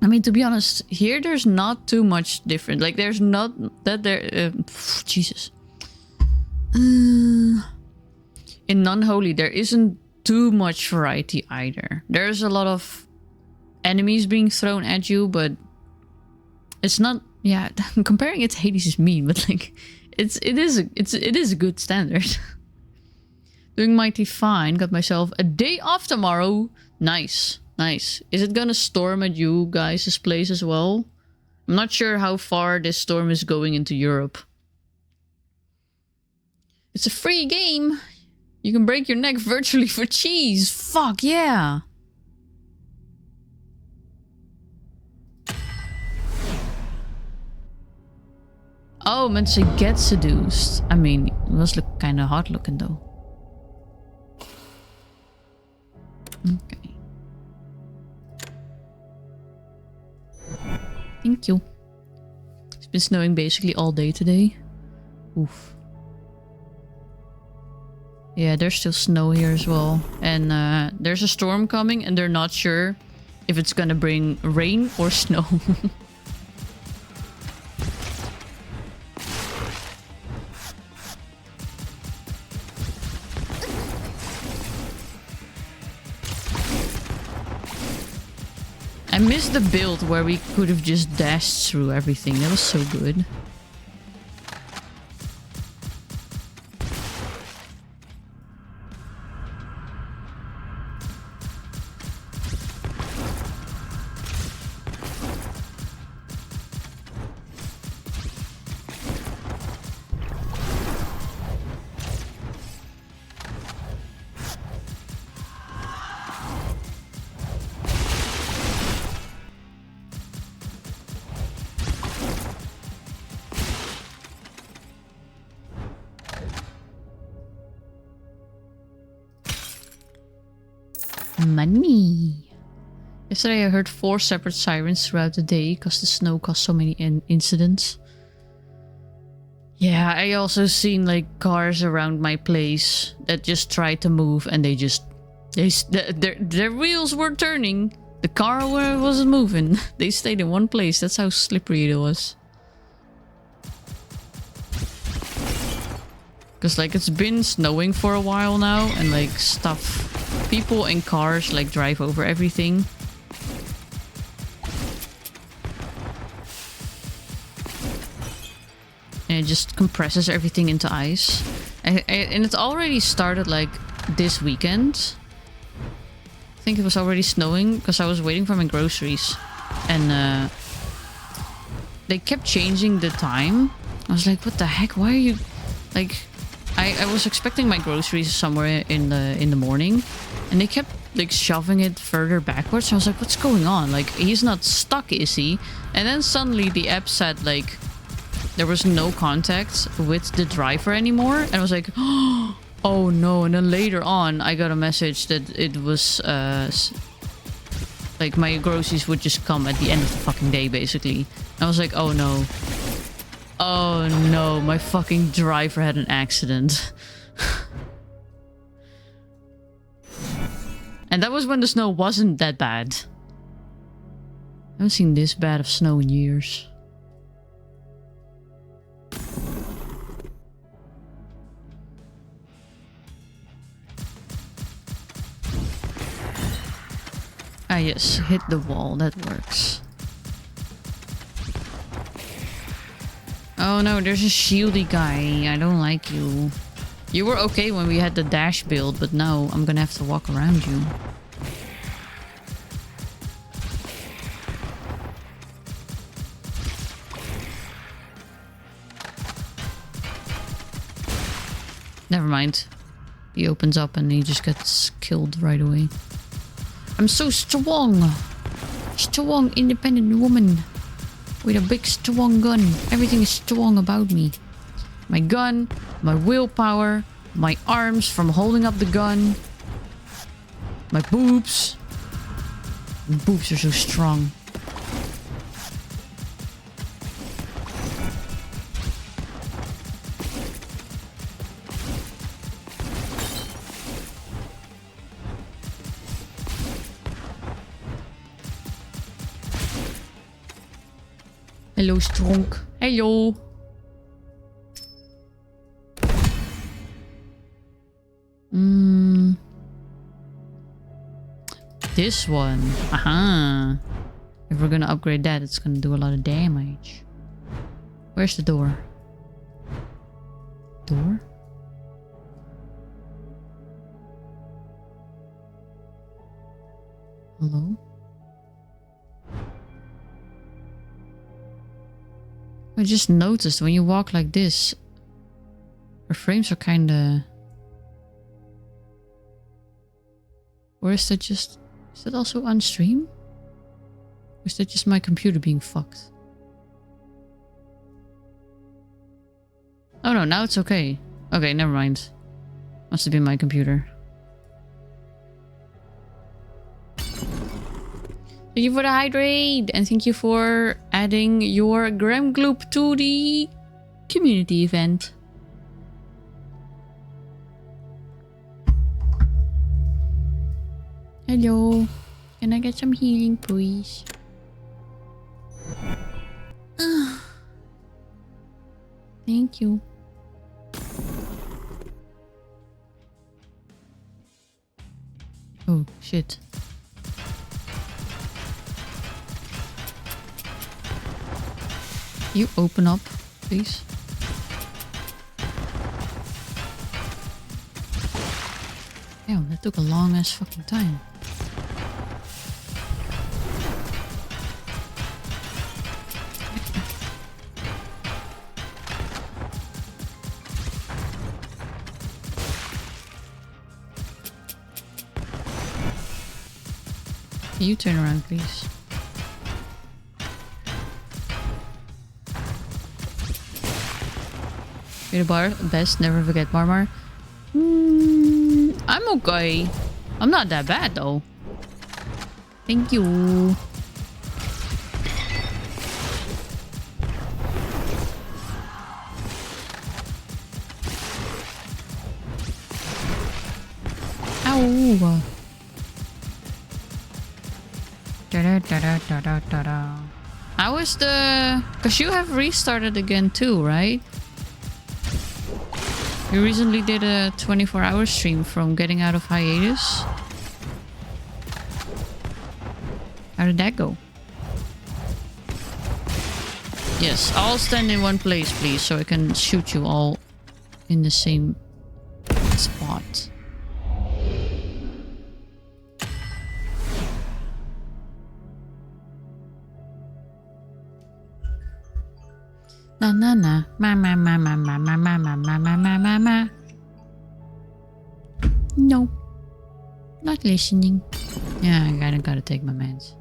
I mean, to be honest, here there's not too much different. Like, there's not that there. Jesus. In NunHoly, there isn't too much variety either. There's a lot of enemies being thrown at you, but it's not. Yeah, comparing it to Hades is mean, but like, it is a good standard. Doing mighty fine. Got myself a day off tomorrow. Nice. Nice. Is it gonna storm at you guys' place as well? I'm not sure how far this storm is going into Europe. It's a free game. You can break your neck virtually for cheese. Fuck yeah. Oh, meant to say get seduced. I mean, it must look kind of hot looking though. Okay. Thank you. It's been snowing basically all day today. Oof. Yeah, there's still snow here as well. And there's a storm coming and they're not sure if it's gonna bring rain or snow. I missed the build where we could have just dashed through everything. That was so good. Money. Yesterday I heard 4 separate sirens throughout the day because the snow caused so many incidents. Yeah, I also seen like cars around my place that just tried to move and their wheels were turning. The car wasn't moving. They stayed in one place. That's how slippery it was. Because like it's been snowing for a while now and like people and cars like drive over everything. And it just compresses everything into ice. And it's already started like this weekend. I think it was already snowing because I was waiting for my groceries. And they kept changing the time. I was like, what the heck? Why are you... Like, I was expecting my groceries somewhere in the morning. And they kept like shoving it further backwards. So I was like, what's going on? Like, he's not stuck, is he? And then suddenly the app said like there was no contact with the driver anymore. And I was like, oh no. And then later on I got a message that it was like my groceries would just come at the end of the fucking day basically. I was like, oh no. Oh no, my fucking driver had an accident. And that was when the snow wasn't that bad. I haven't seen this bad of snow in years. Ah yes, hit the wall, that works. Oh no, there's a shieldy guy. I don't like you. You were okay when we had the dash build, but now I'm gonna have to walk around you. Never mind. He opens up and he just gets killed right away. I'm so strong. Strong, independent woman. With a big strong gun. Everything is strong about me. My gun, my willpower, my arms from holding up the gun, my boobs. My boobs are so strong. Hello, Stronk. Hello. This one. Aha. If we're gonna upgrade that, it's gonna do a lot of damage. Where's the door? Door? Hello? I just noticed when you walk like this, your frames are kinda... Or is that just... Is that also on stream? Or is that just my computer being fucked? Oh no, now it's okay. Okay, never mind. Must have been my computer. Thank you for the hydrate, and thank you for adding your Gram Gloop to the community event. Hello, can I get some healing, please? Thank you. Oh, shit. You open up, please. Damn, that took a long ass fucking time. Can you turn around, please? You're the bar best, never forget Marmar. I'm okay. I'm not that bad though. Thank you. Ow. How is the... Because you have restarted again too, right? You recently did a 24-hour stream from getting out of hiatus. How did that go? Yes, all stand in one place, please, so I can shoot you all in the same spot. Na na na, ma ma ma ma ma ma ma ma ma ma ma ma ma. No, not listening. Yeah, I kinda gotta take my meds.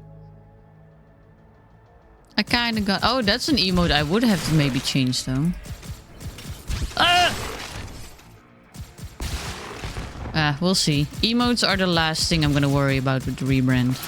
I kinda got... Oh, that's an emote I would have to maybe change though. We'll see. Emotes are the last thing I'm gonna worry about with the rebrand.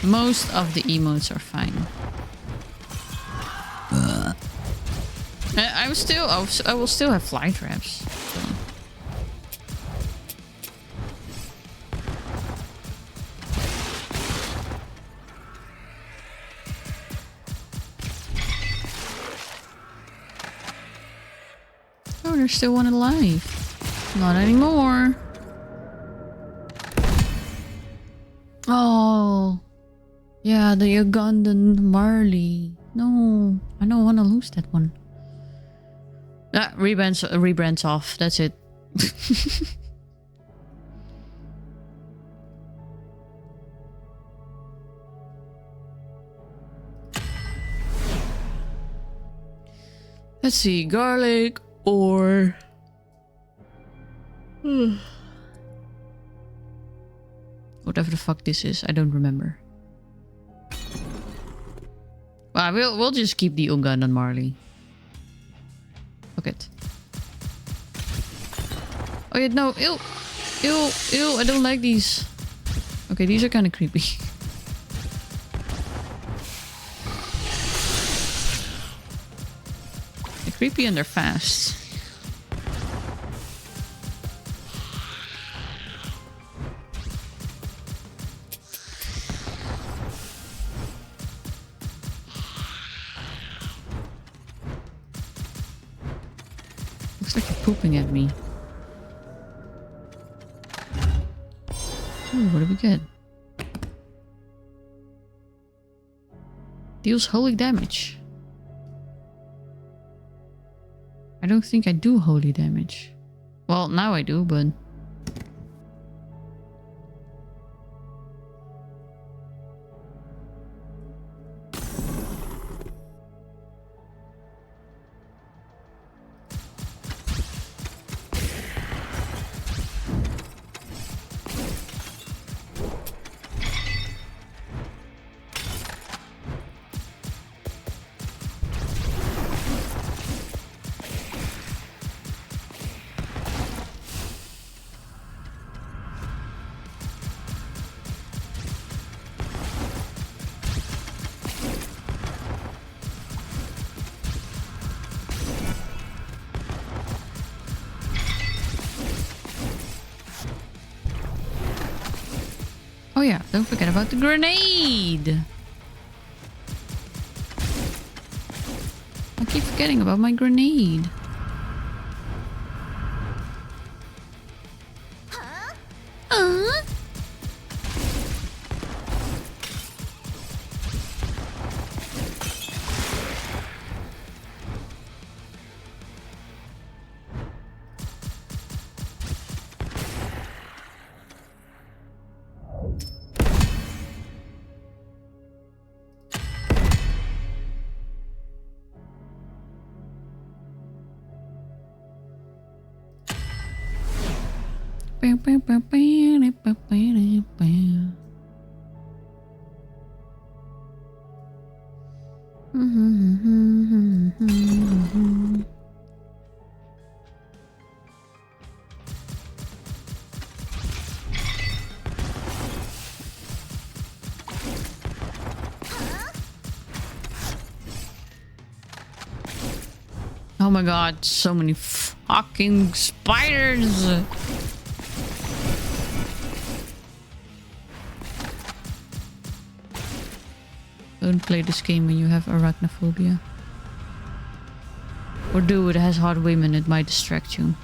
Most of the emotes are fine. I will still have fly traps. So. Oh, there's still one alive. Not anymore. Oh. Yeah, the Ugandan Marley. No, I don't want to lose that one. Ah, rebrands off. That's it. Let's see, garlic or whatever the fuck this is. I don't remember. Well, we'll just keep the Unga and Marley. Fuck it. Oh yeah, no, ew, ew, ew. I don't like these. Okay, these are kind of creepy. They're creepy and they're fast. Looks like they're pooping at me. Ooh, what do we get? Deals holy damage. I don't think I do holy damage. Well, now I do, but... Oh yeah, don't forget about the grenade! I keep forgetting about my grenade. Oh my god, so many fucking spiders! Don't play this game when you have arachnophobia. Or do, it has hot women, it might distract you.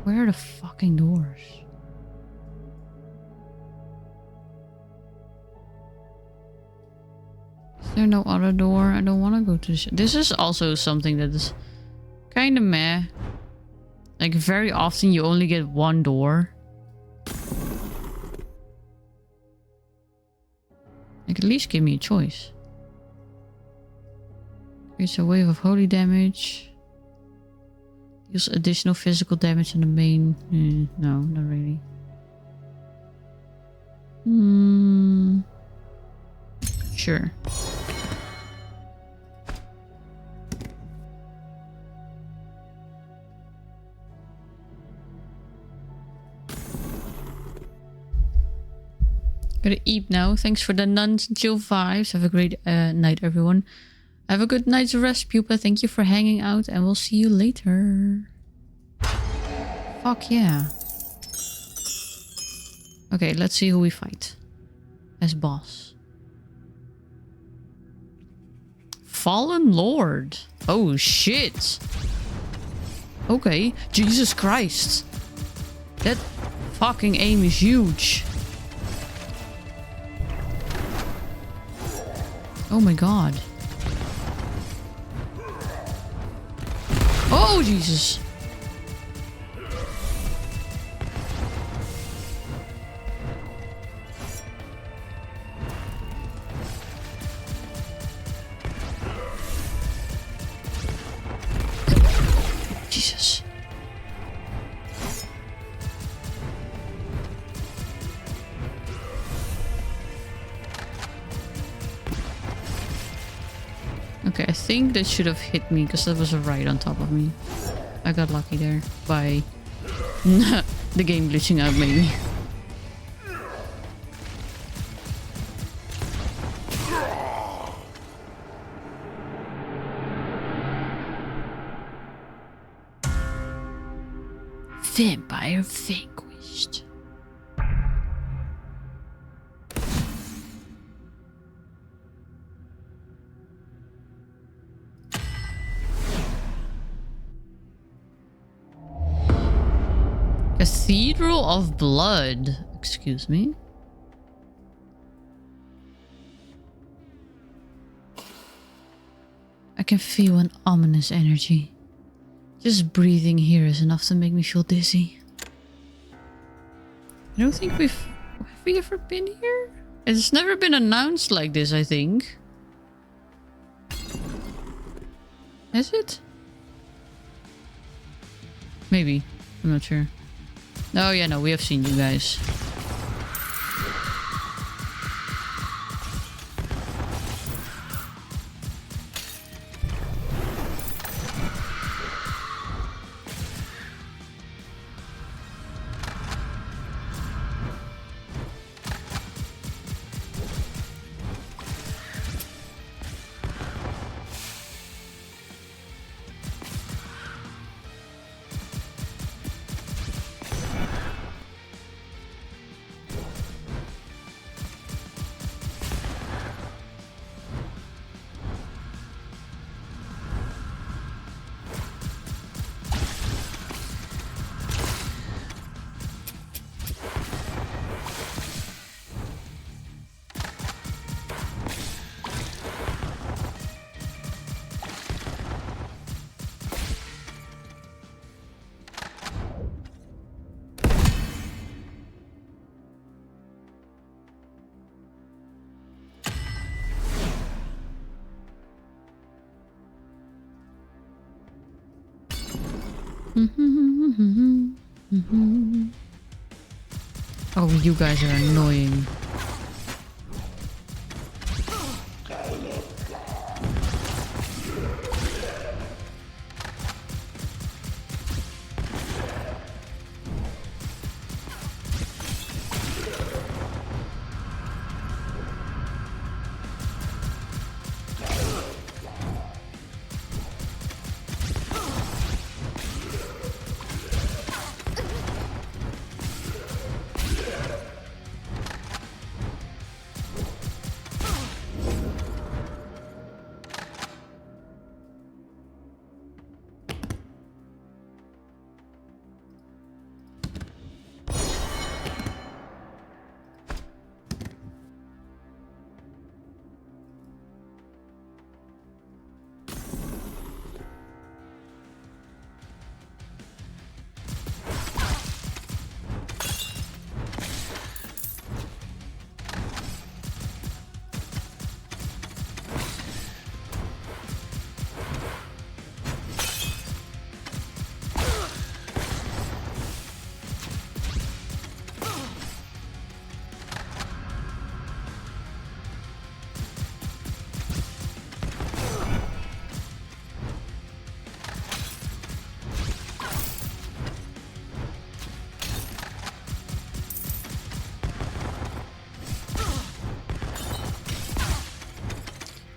Where are the fucking doors? Is there no other door? I don't want to go to this. This is also something that is kind of meh. Like, very often you only get one door. Like, at least give me a choice. Creates a wave of holy damage. Deals additional physical damage on the main. No, not really. Hmm. Sure. Gotta eat now. Thanks for the nuns and chill vibes. Have a great night, everyone. Have a good night's rest, Pupa. Thank you for hanging out, and we'll see you later. Fuck yeah. Okay, let's see who we fight. As boss. Fallen Lord. Oh, shit. Okay. Jesus Christ. That fucking aim is huge. Oh my god. Oh, Jesus. Jesus. Okay, I think that should have hit me because that was right on top of me. I got lucky there by the game glitching out maybe. Vampire vanquished. Cathedral of Blood. Excuse me. I can feel an ominous energy. Just breathing here is enough to make me feel dizzy. I don't think have we ever been here? It's never been announced like this, I think. Is it? Maybe. I'm not sure. Oh yeah, no, we have seen you guys. Oh, you guys are annoying.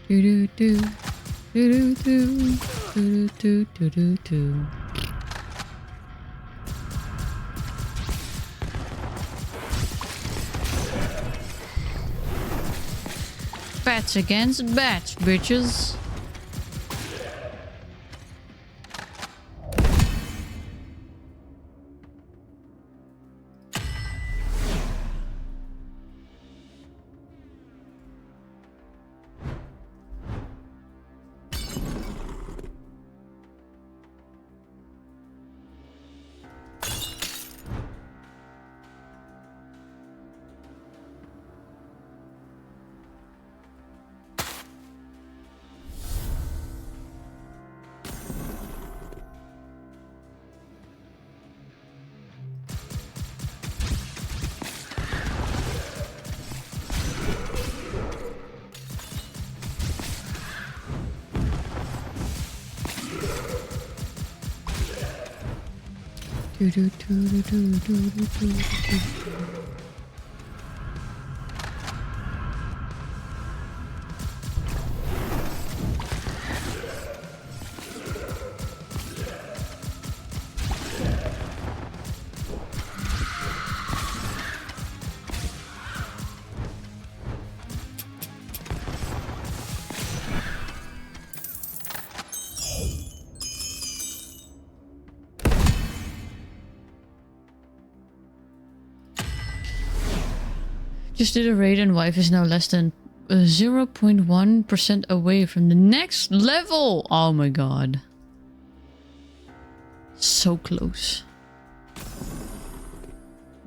Do do do do do do do do do. Bats against bats, bitches. Do do do do do do do do. Just did a raid and wife is now less than 0.1% away from the next level. Oh my god. So close.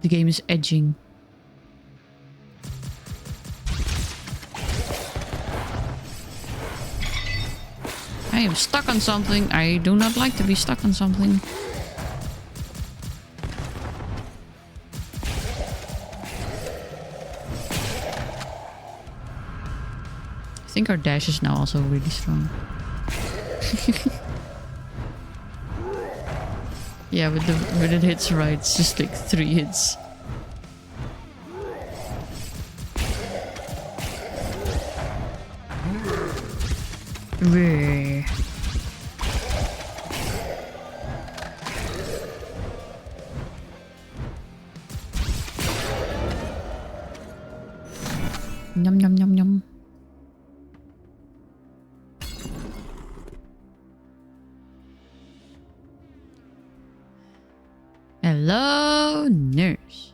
The game is edging. I am stuck on something. I do not like to be stuck on something. I think our dash is now also really strong. Yeah, with it hits right, it's just like 3 hits. Bleh. Yum yum yum yum. Hello, nurse.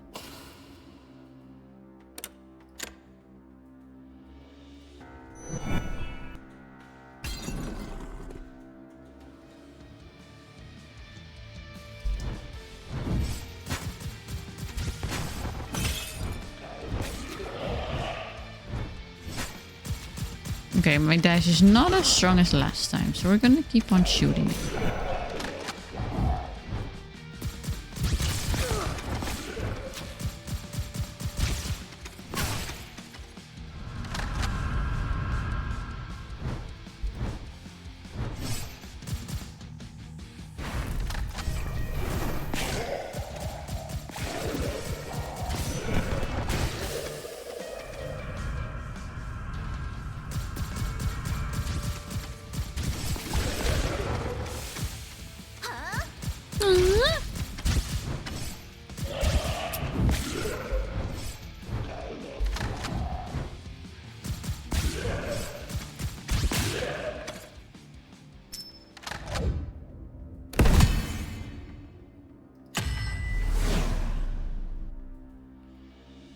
Okay, my dash is not as strong as last time, so we're gonna keep on shooting.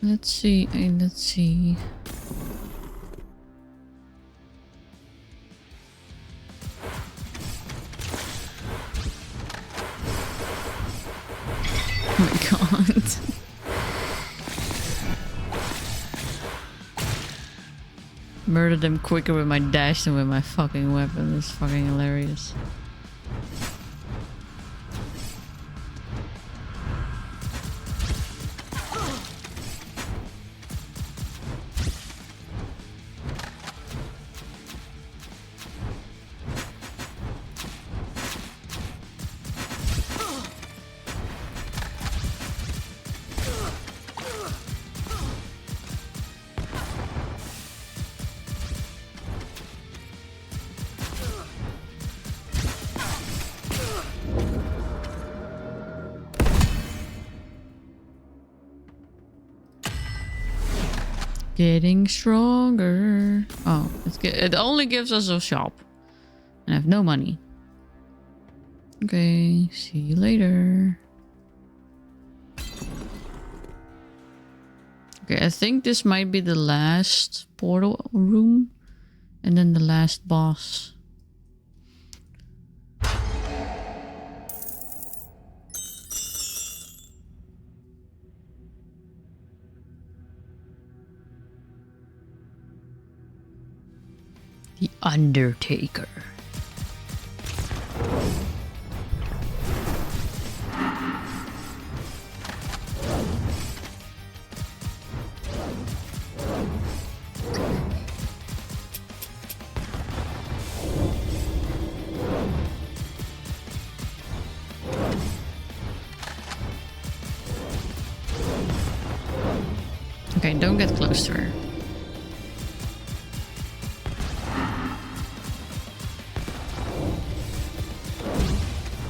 Let's see, let's see. Oh my god. Murder them quicker with my dash than with my fucking weapon. It's fucking hilarious. Getting stronger. Oh, it only gives us a shop. And I have no money. Okay, see you later. Okay, I think this might be the last portal room. And then the last boss. The Undertaker. Okay, don't get close to her.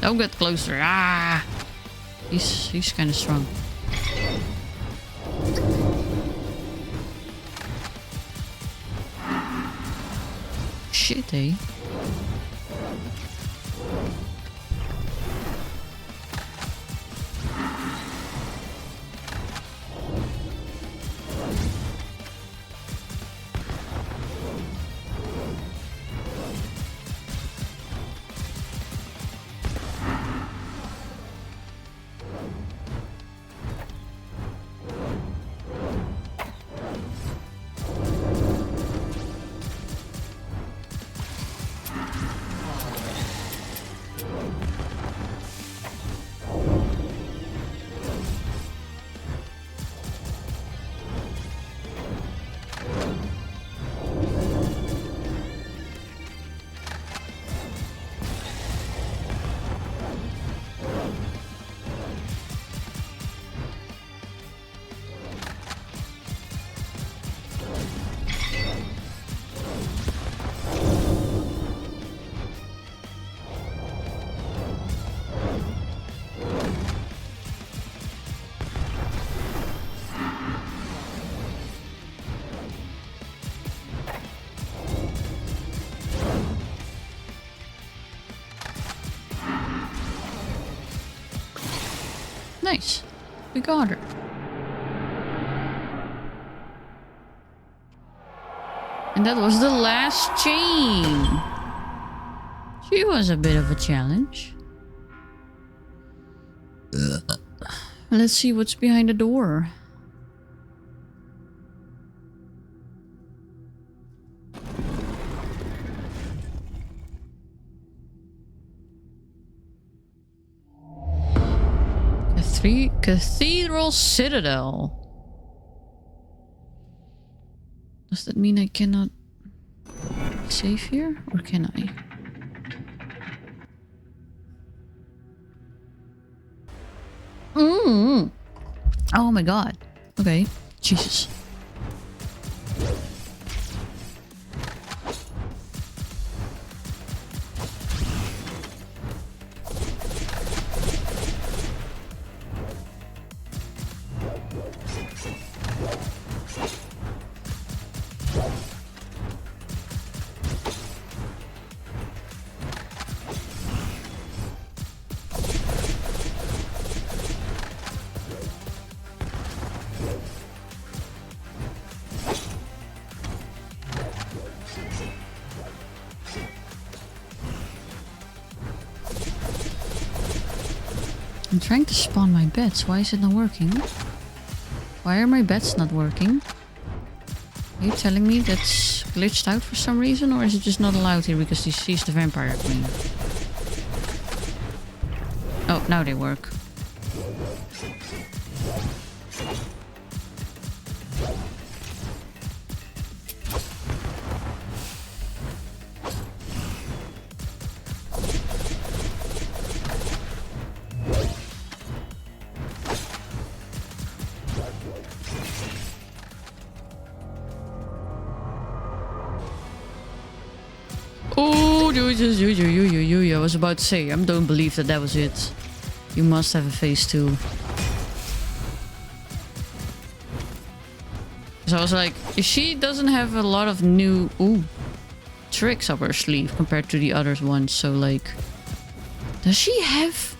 Don't get close to her. Ah! He's kind of strong. Shit, eh? Nice. We got her. And that was the last chain. She was a bit of a challenge. Let's see what's behind the door. Cathedral Citadel. Does that mean I cannot save here? Or can I? Oh my god. Okay. Jesus. I'm trying to spawn my beds. Why is it not working? Why are my beds not working? Are you telling me that's glitched out for some reason? Or is it just not allowed here because she's the vampire queen? Oh, now they work. I was about to say, I don't believe that was it. You must have a phase 2. So I was like, she doesn't have a lot of new tricks up her sleeve compared to the other ones. So like, does she have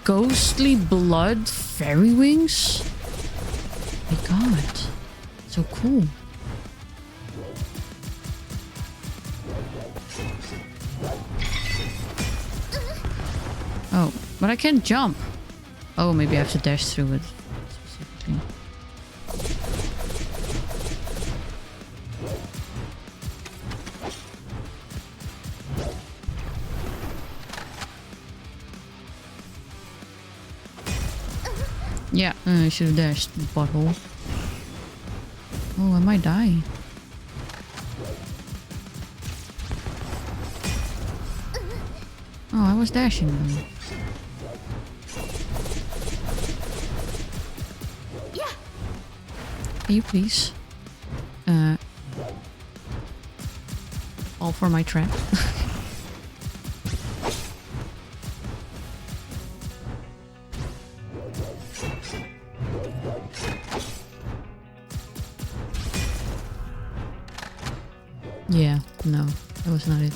ghostly blood fairy wings? Oh my god, so cool. Oh, but I can't jump. Oh, maybe I have to dash through it specifically. Yeah, I should have dashed the butthole. Oh, I might die. Oh, I was dashing though. Can you please fall for my trap? Yeah, no, that was not it.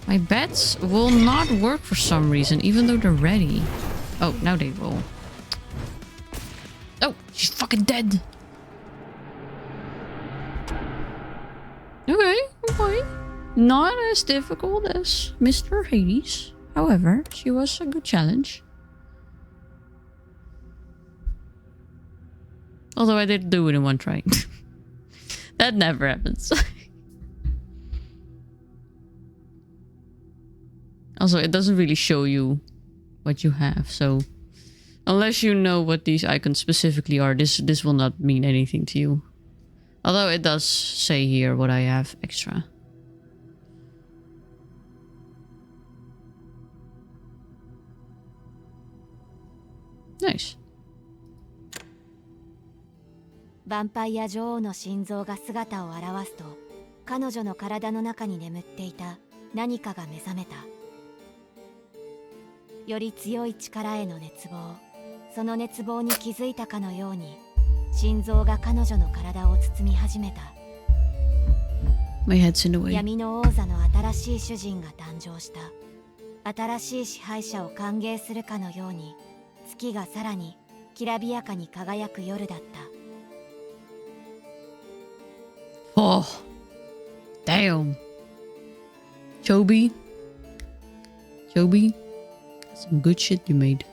My bets will not work for some reason, even though they're ready. Oh, now they will. Oh, she's fucking dead. Okay, okay. Not as difficult as Mr. Hades. However, she was a good challenge. Although I did do it in one try. That never happens. Also, it doesn't really show you what you have, so unless you know what these icons specifically are, this will not mean anything to you. Although it does say here what I have extra. Nice. ヴァンパイア女王の心臓が姿を現すと、彼女の体の中に眠っていた何かが目覚めた。より強い力への熱望、その熱望に気づいたかのように、心臓が彼女の体を包み始めた。My head's in the way. 闇の王座の新しい主人が誕生した。新しい支配者を歓迎するかのように、月がさらにきらびやかに輝く夜だった。Oh, damn. Chobi, some good shit you made.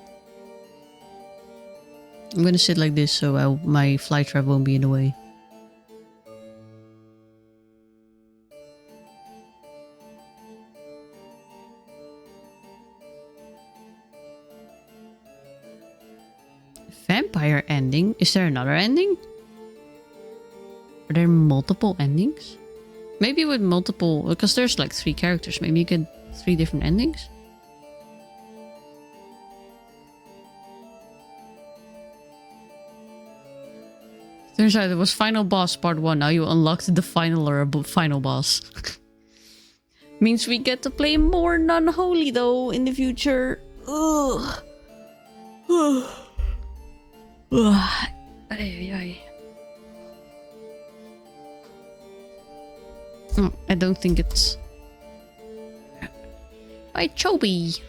I'm gonna sit like this so my fly trap won't be in the way. Vampire ending? Is there another ending? Are there multiple endings? Maybe with multiple, because there's like 3 characters. Maybe you get 3 different endings? Turns out it was final boss part 1. Now you unlocked the final or final boss. Means we get to play more NunHoly though in the future. Ugh. I don't think it's... By Chobi.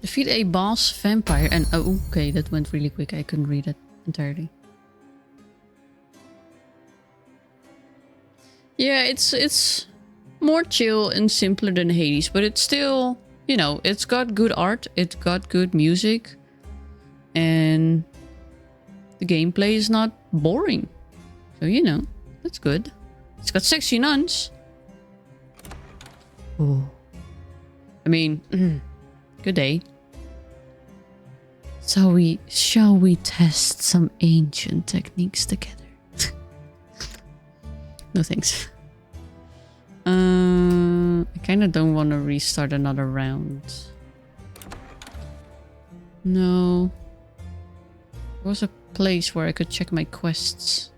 Defeat a boss vampire and... Oh, okay, that went really quick. I couldn't read it entirely. Yeah, it's more chill and simpler than Hades, but it's still, you know, it's got good art, it's got good music, and the gameplay is not boring. So, you know, that's good. It's got sexy nuns. Oh. I mean, good day. So shall we test some ancient techniques together? No thanks. I Kinda don't want to restart another round. No. There was a place where I could check my quests.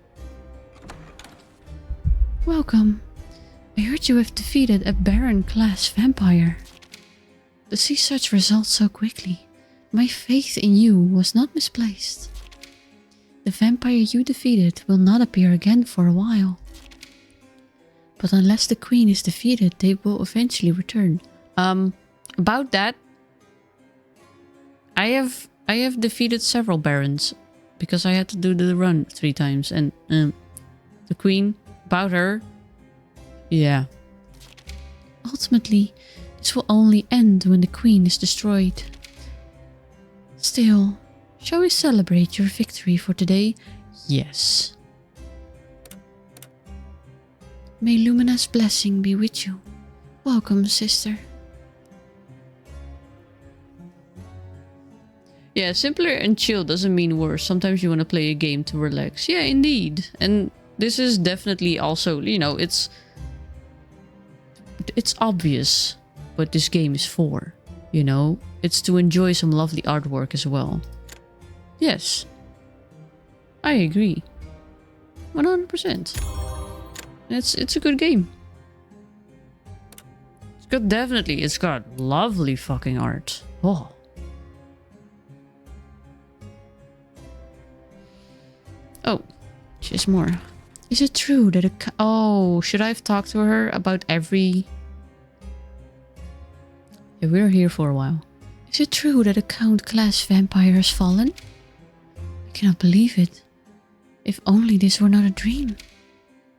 Welcome. I heard you have defeated a Baron-class vampire. To see such results so quickly, my faith in you was not misplaced. The vampire you defeated will not appear again for a while. But unless the queen is defeated, they will eventually return. About that, I have defeated several barons because I had to do the run 3 times, and the queen, about her, yeah. Ultimately, this will only end when the queen is destroyed. Still, shall we celebrate your victory for today? Yes. May Lumina's blessing be with you. Welcome, sister. Yeah, simpler and chill doesn't mean worse. Sometimes you want to play a game to relax. Yeah, indeed. And this is definitely also, you know, it's obvious what this game is for, you know? It's to enjoy some lovely artwork as well. Yes. I agree. 100%. It's a good game. It's got lovely fucking art. Oh. Oh, she's more. Is it true that oh, should I have talked to her about every... Yeah, we're here for a while. Is it true that a Count-class vampire has fallen? I cannot believe it. If only this were not a dream.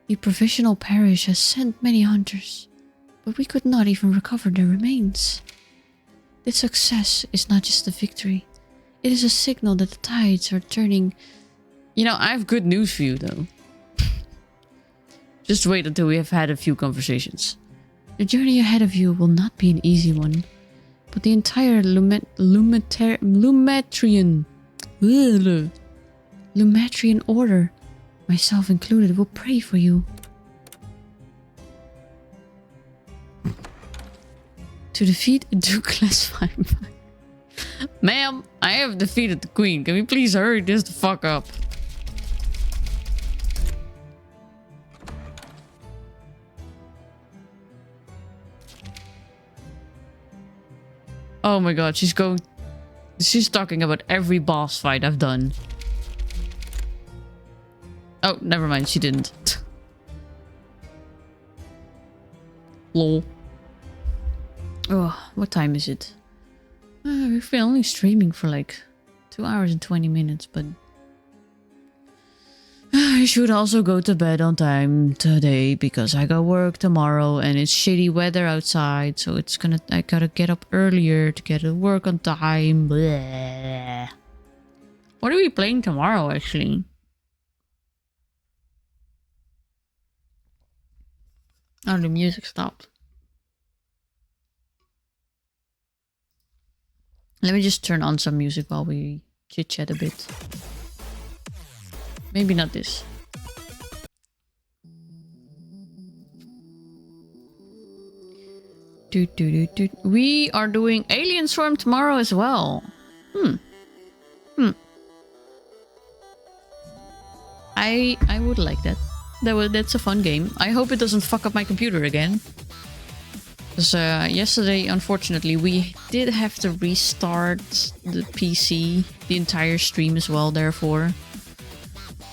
The provisional parish has sent many hunters, but we could not even recover their remains. This success is not just a victory. It is a signal that the tides are turning. You know, I have good news for you, though. Just wait until we have had a few conversations. The journey ahead of you will not be an easy one, but the entire Lumetrian order, myself included, will pray for you. To defeat a Duke-class vampire. Ma'am, I have defeated the queen. Can we please hurry this the fuck up? Oh my god, she's talking about every boss fight I've done. Oh, never mind, she didn't. Lol. Oh, what time is it? We've been only streaming for like 2 hours and 20 minutes, but... I should also go to bed on time today because I got work tomorrow and it's shitty weather outside, so I gotta get up earlier to get to work on time. Bleh. What are we playing tomorrow, actually? Oh, the music stopped. Let me just turn on some music while we chit-chat a bit. Maybe not this. We are doing Alien Storm tomorrow as well. I would like that. That's a fun game. I hope it doesn't fuck up my computer again. Because yesterday, unfortunately, we did have to restart the PC, the entire stream as well, therefore.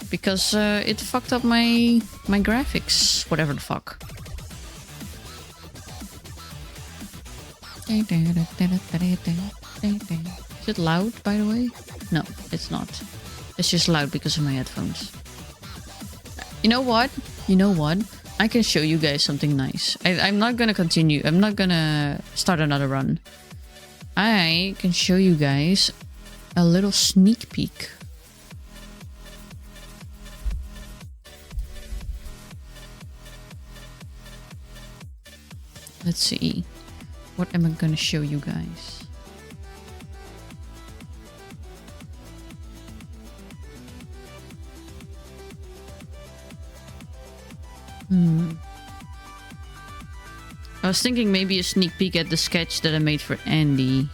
Because it fucked up my graphics, whatever the fuck. Is it loud, by the way? No, it's not. It's just loud because of my headphones. You know what? I can show you guys something nice. I'm not gonna continue. I'm not gonna start another run. I can show you guys a little sneak peek. Let's see. What am I gonna show you guys? I was thinking maybe a sneak peek at the sketch that I made for Andy.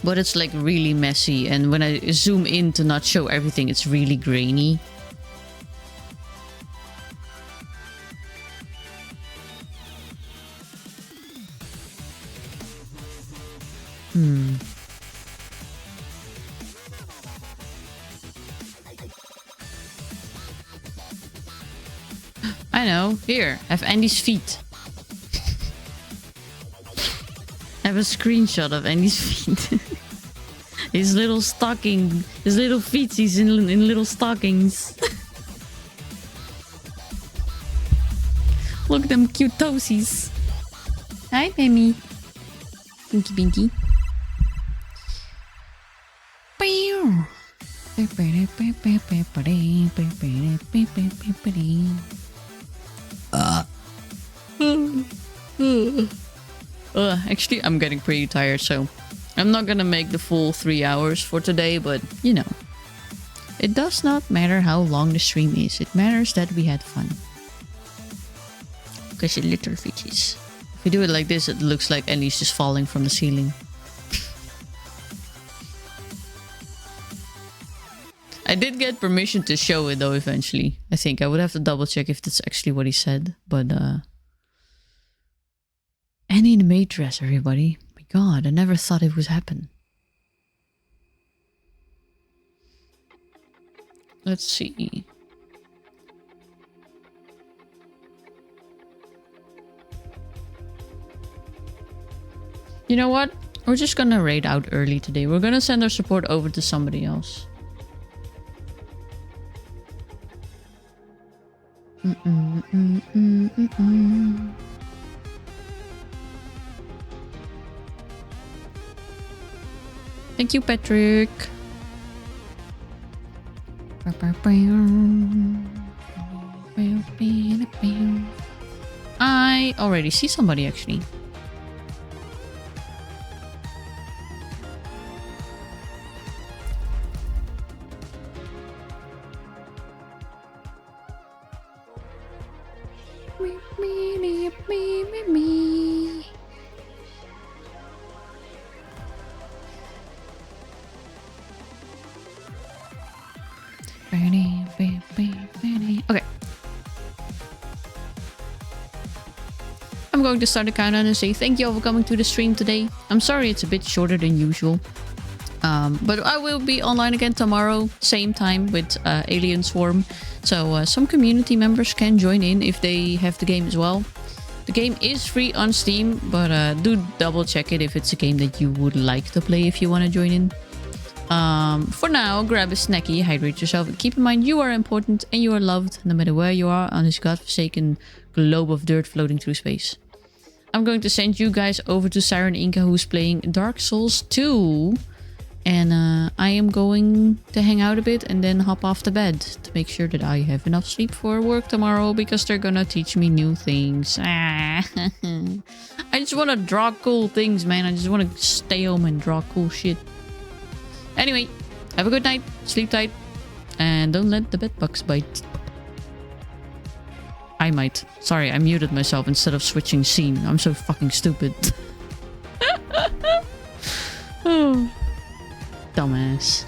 But it's like really messy, and when I zoom in to not show everything, it's really grainy. I know. Here, have Andy's feet. I have a screenshot of Andy's feet. His little stocking, his little feetsies in little stockings. Look at them cute toesies. Hi, Pemmy. Pinky Pinky. Actually, I'm getting pretty tired, so I'm not gonna make the full 3 hours for today, but you know, it does not matter how long the stream is. It matters that we had fun. Because it little fishes. If we do it like this, it looks like Ellie's just falling from the ceiling. I did get permission to show it though eventually. I think I would have to double check if that's actually what he said, but Annie in the maid dress, everybody. My god, I never thought it would happen. Let's see. You know what? We're just gonna raid out early today. We're gonna send our support over to somebody else. Thank you, Patrick. I already see somebody actually. Okay. I'm going to start the countdown and say thank you all for coming to the stream today. I'm sorry it's a bit shorter than usual. But I will be online again tomorrow, same time with Alien Swarm. So some community members can join in if they have the game as well. The game is free on Steam, but do double check it if it's a game that you would like to play if you want to join in. For now, grab a snacky, hydrate yourself, and keep in mind you are important and you are loved no matter where you are on this godforsaken globe of dirt floating through space. I'm going to send you guys over to Siren Inca, who's playing Dark Souls 2. And I am going to hang out a bit and then hop off to bed to make sure that I have enough sleep for work tomorrow, because they're gonna teach me new things. I just want to draw cool things, man. I just want to stay home and draw cool shit. Anyway, have a good night, sleep tight, and don't let the bedbugs bite. I might. Sorry, I muted myself instead of switching scene. I'm so fucking stupid. Oh. Dumbass.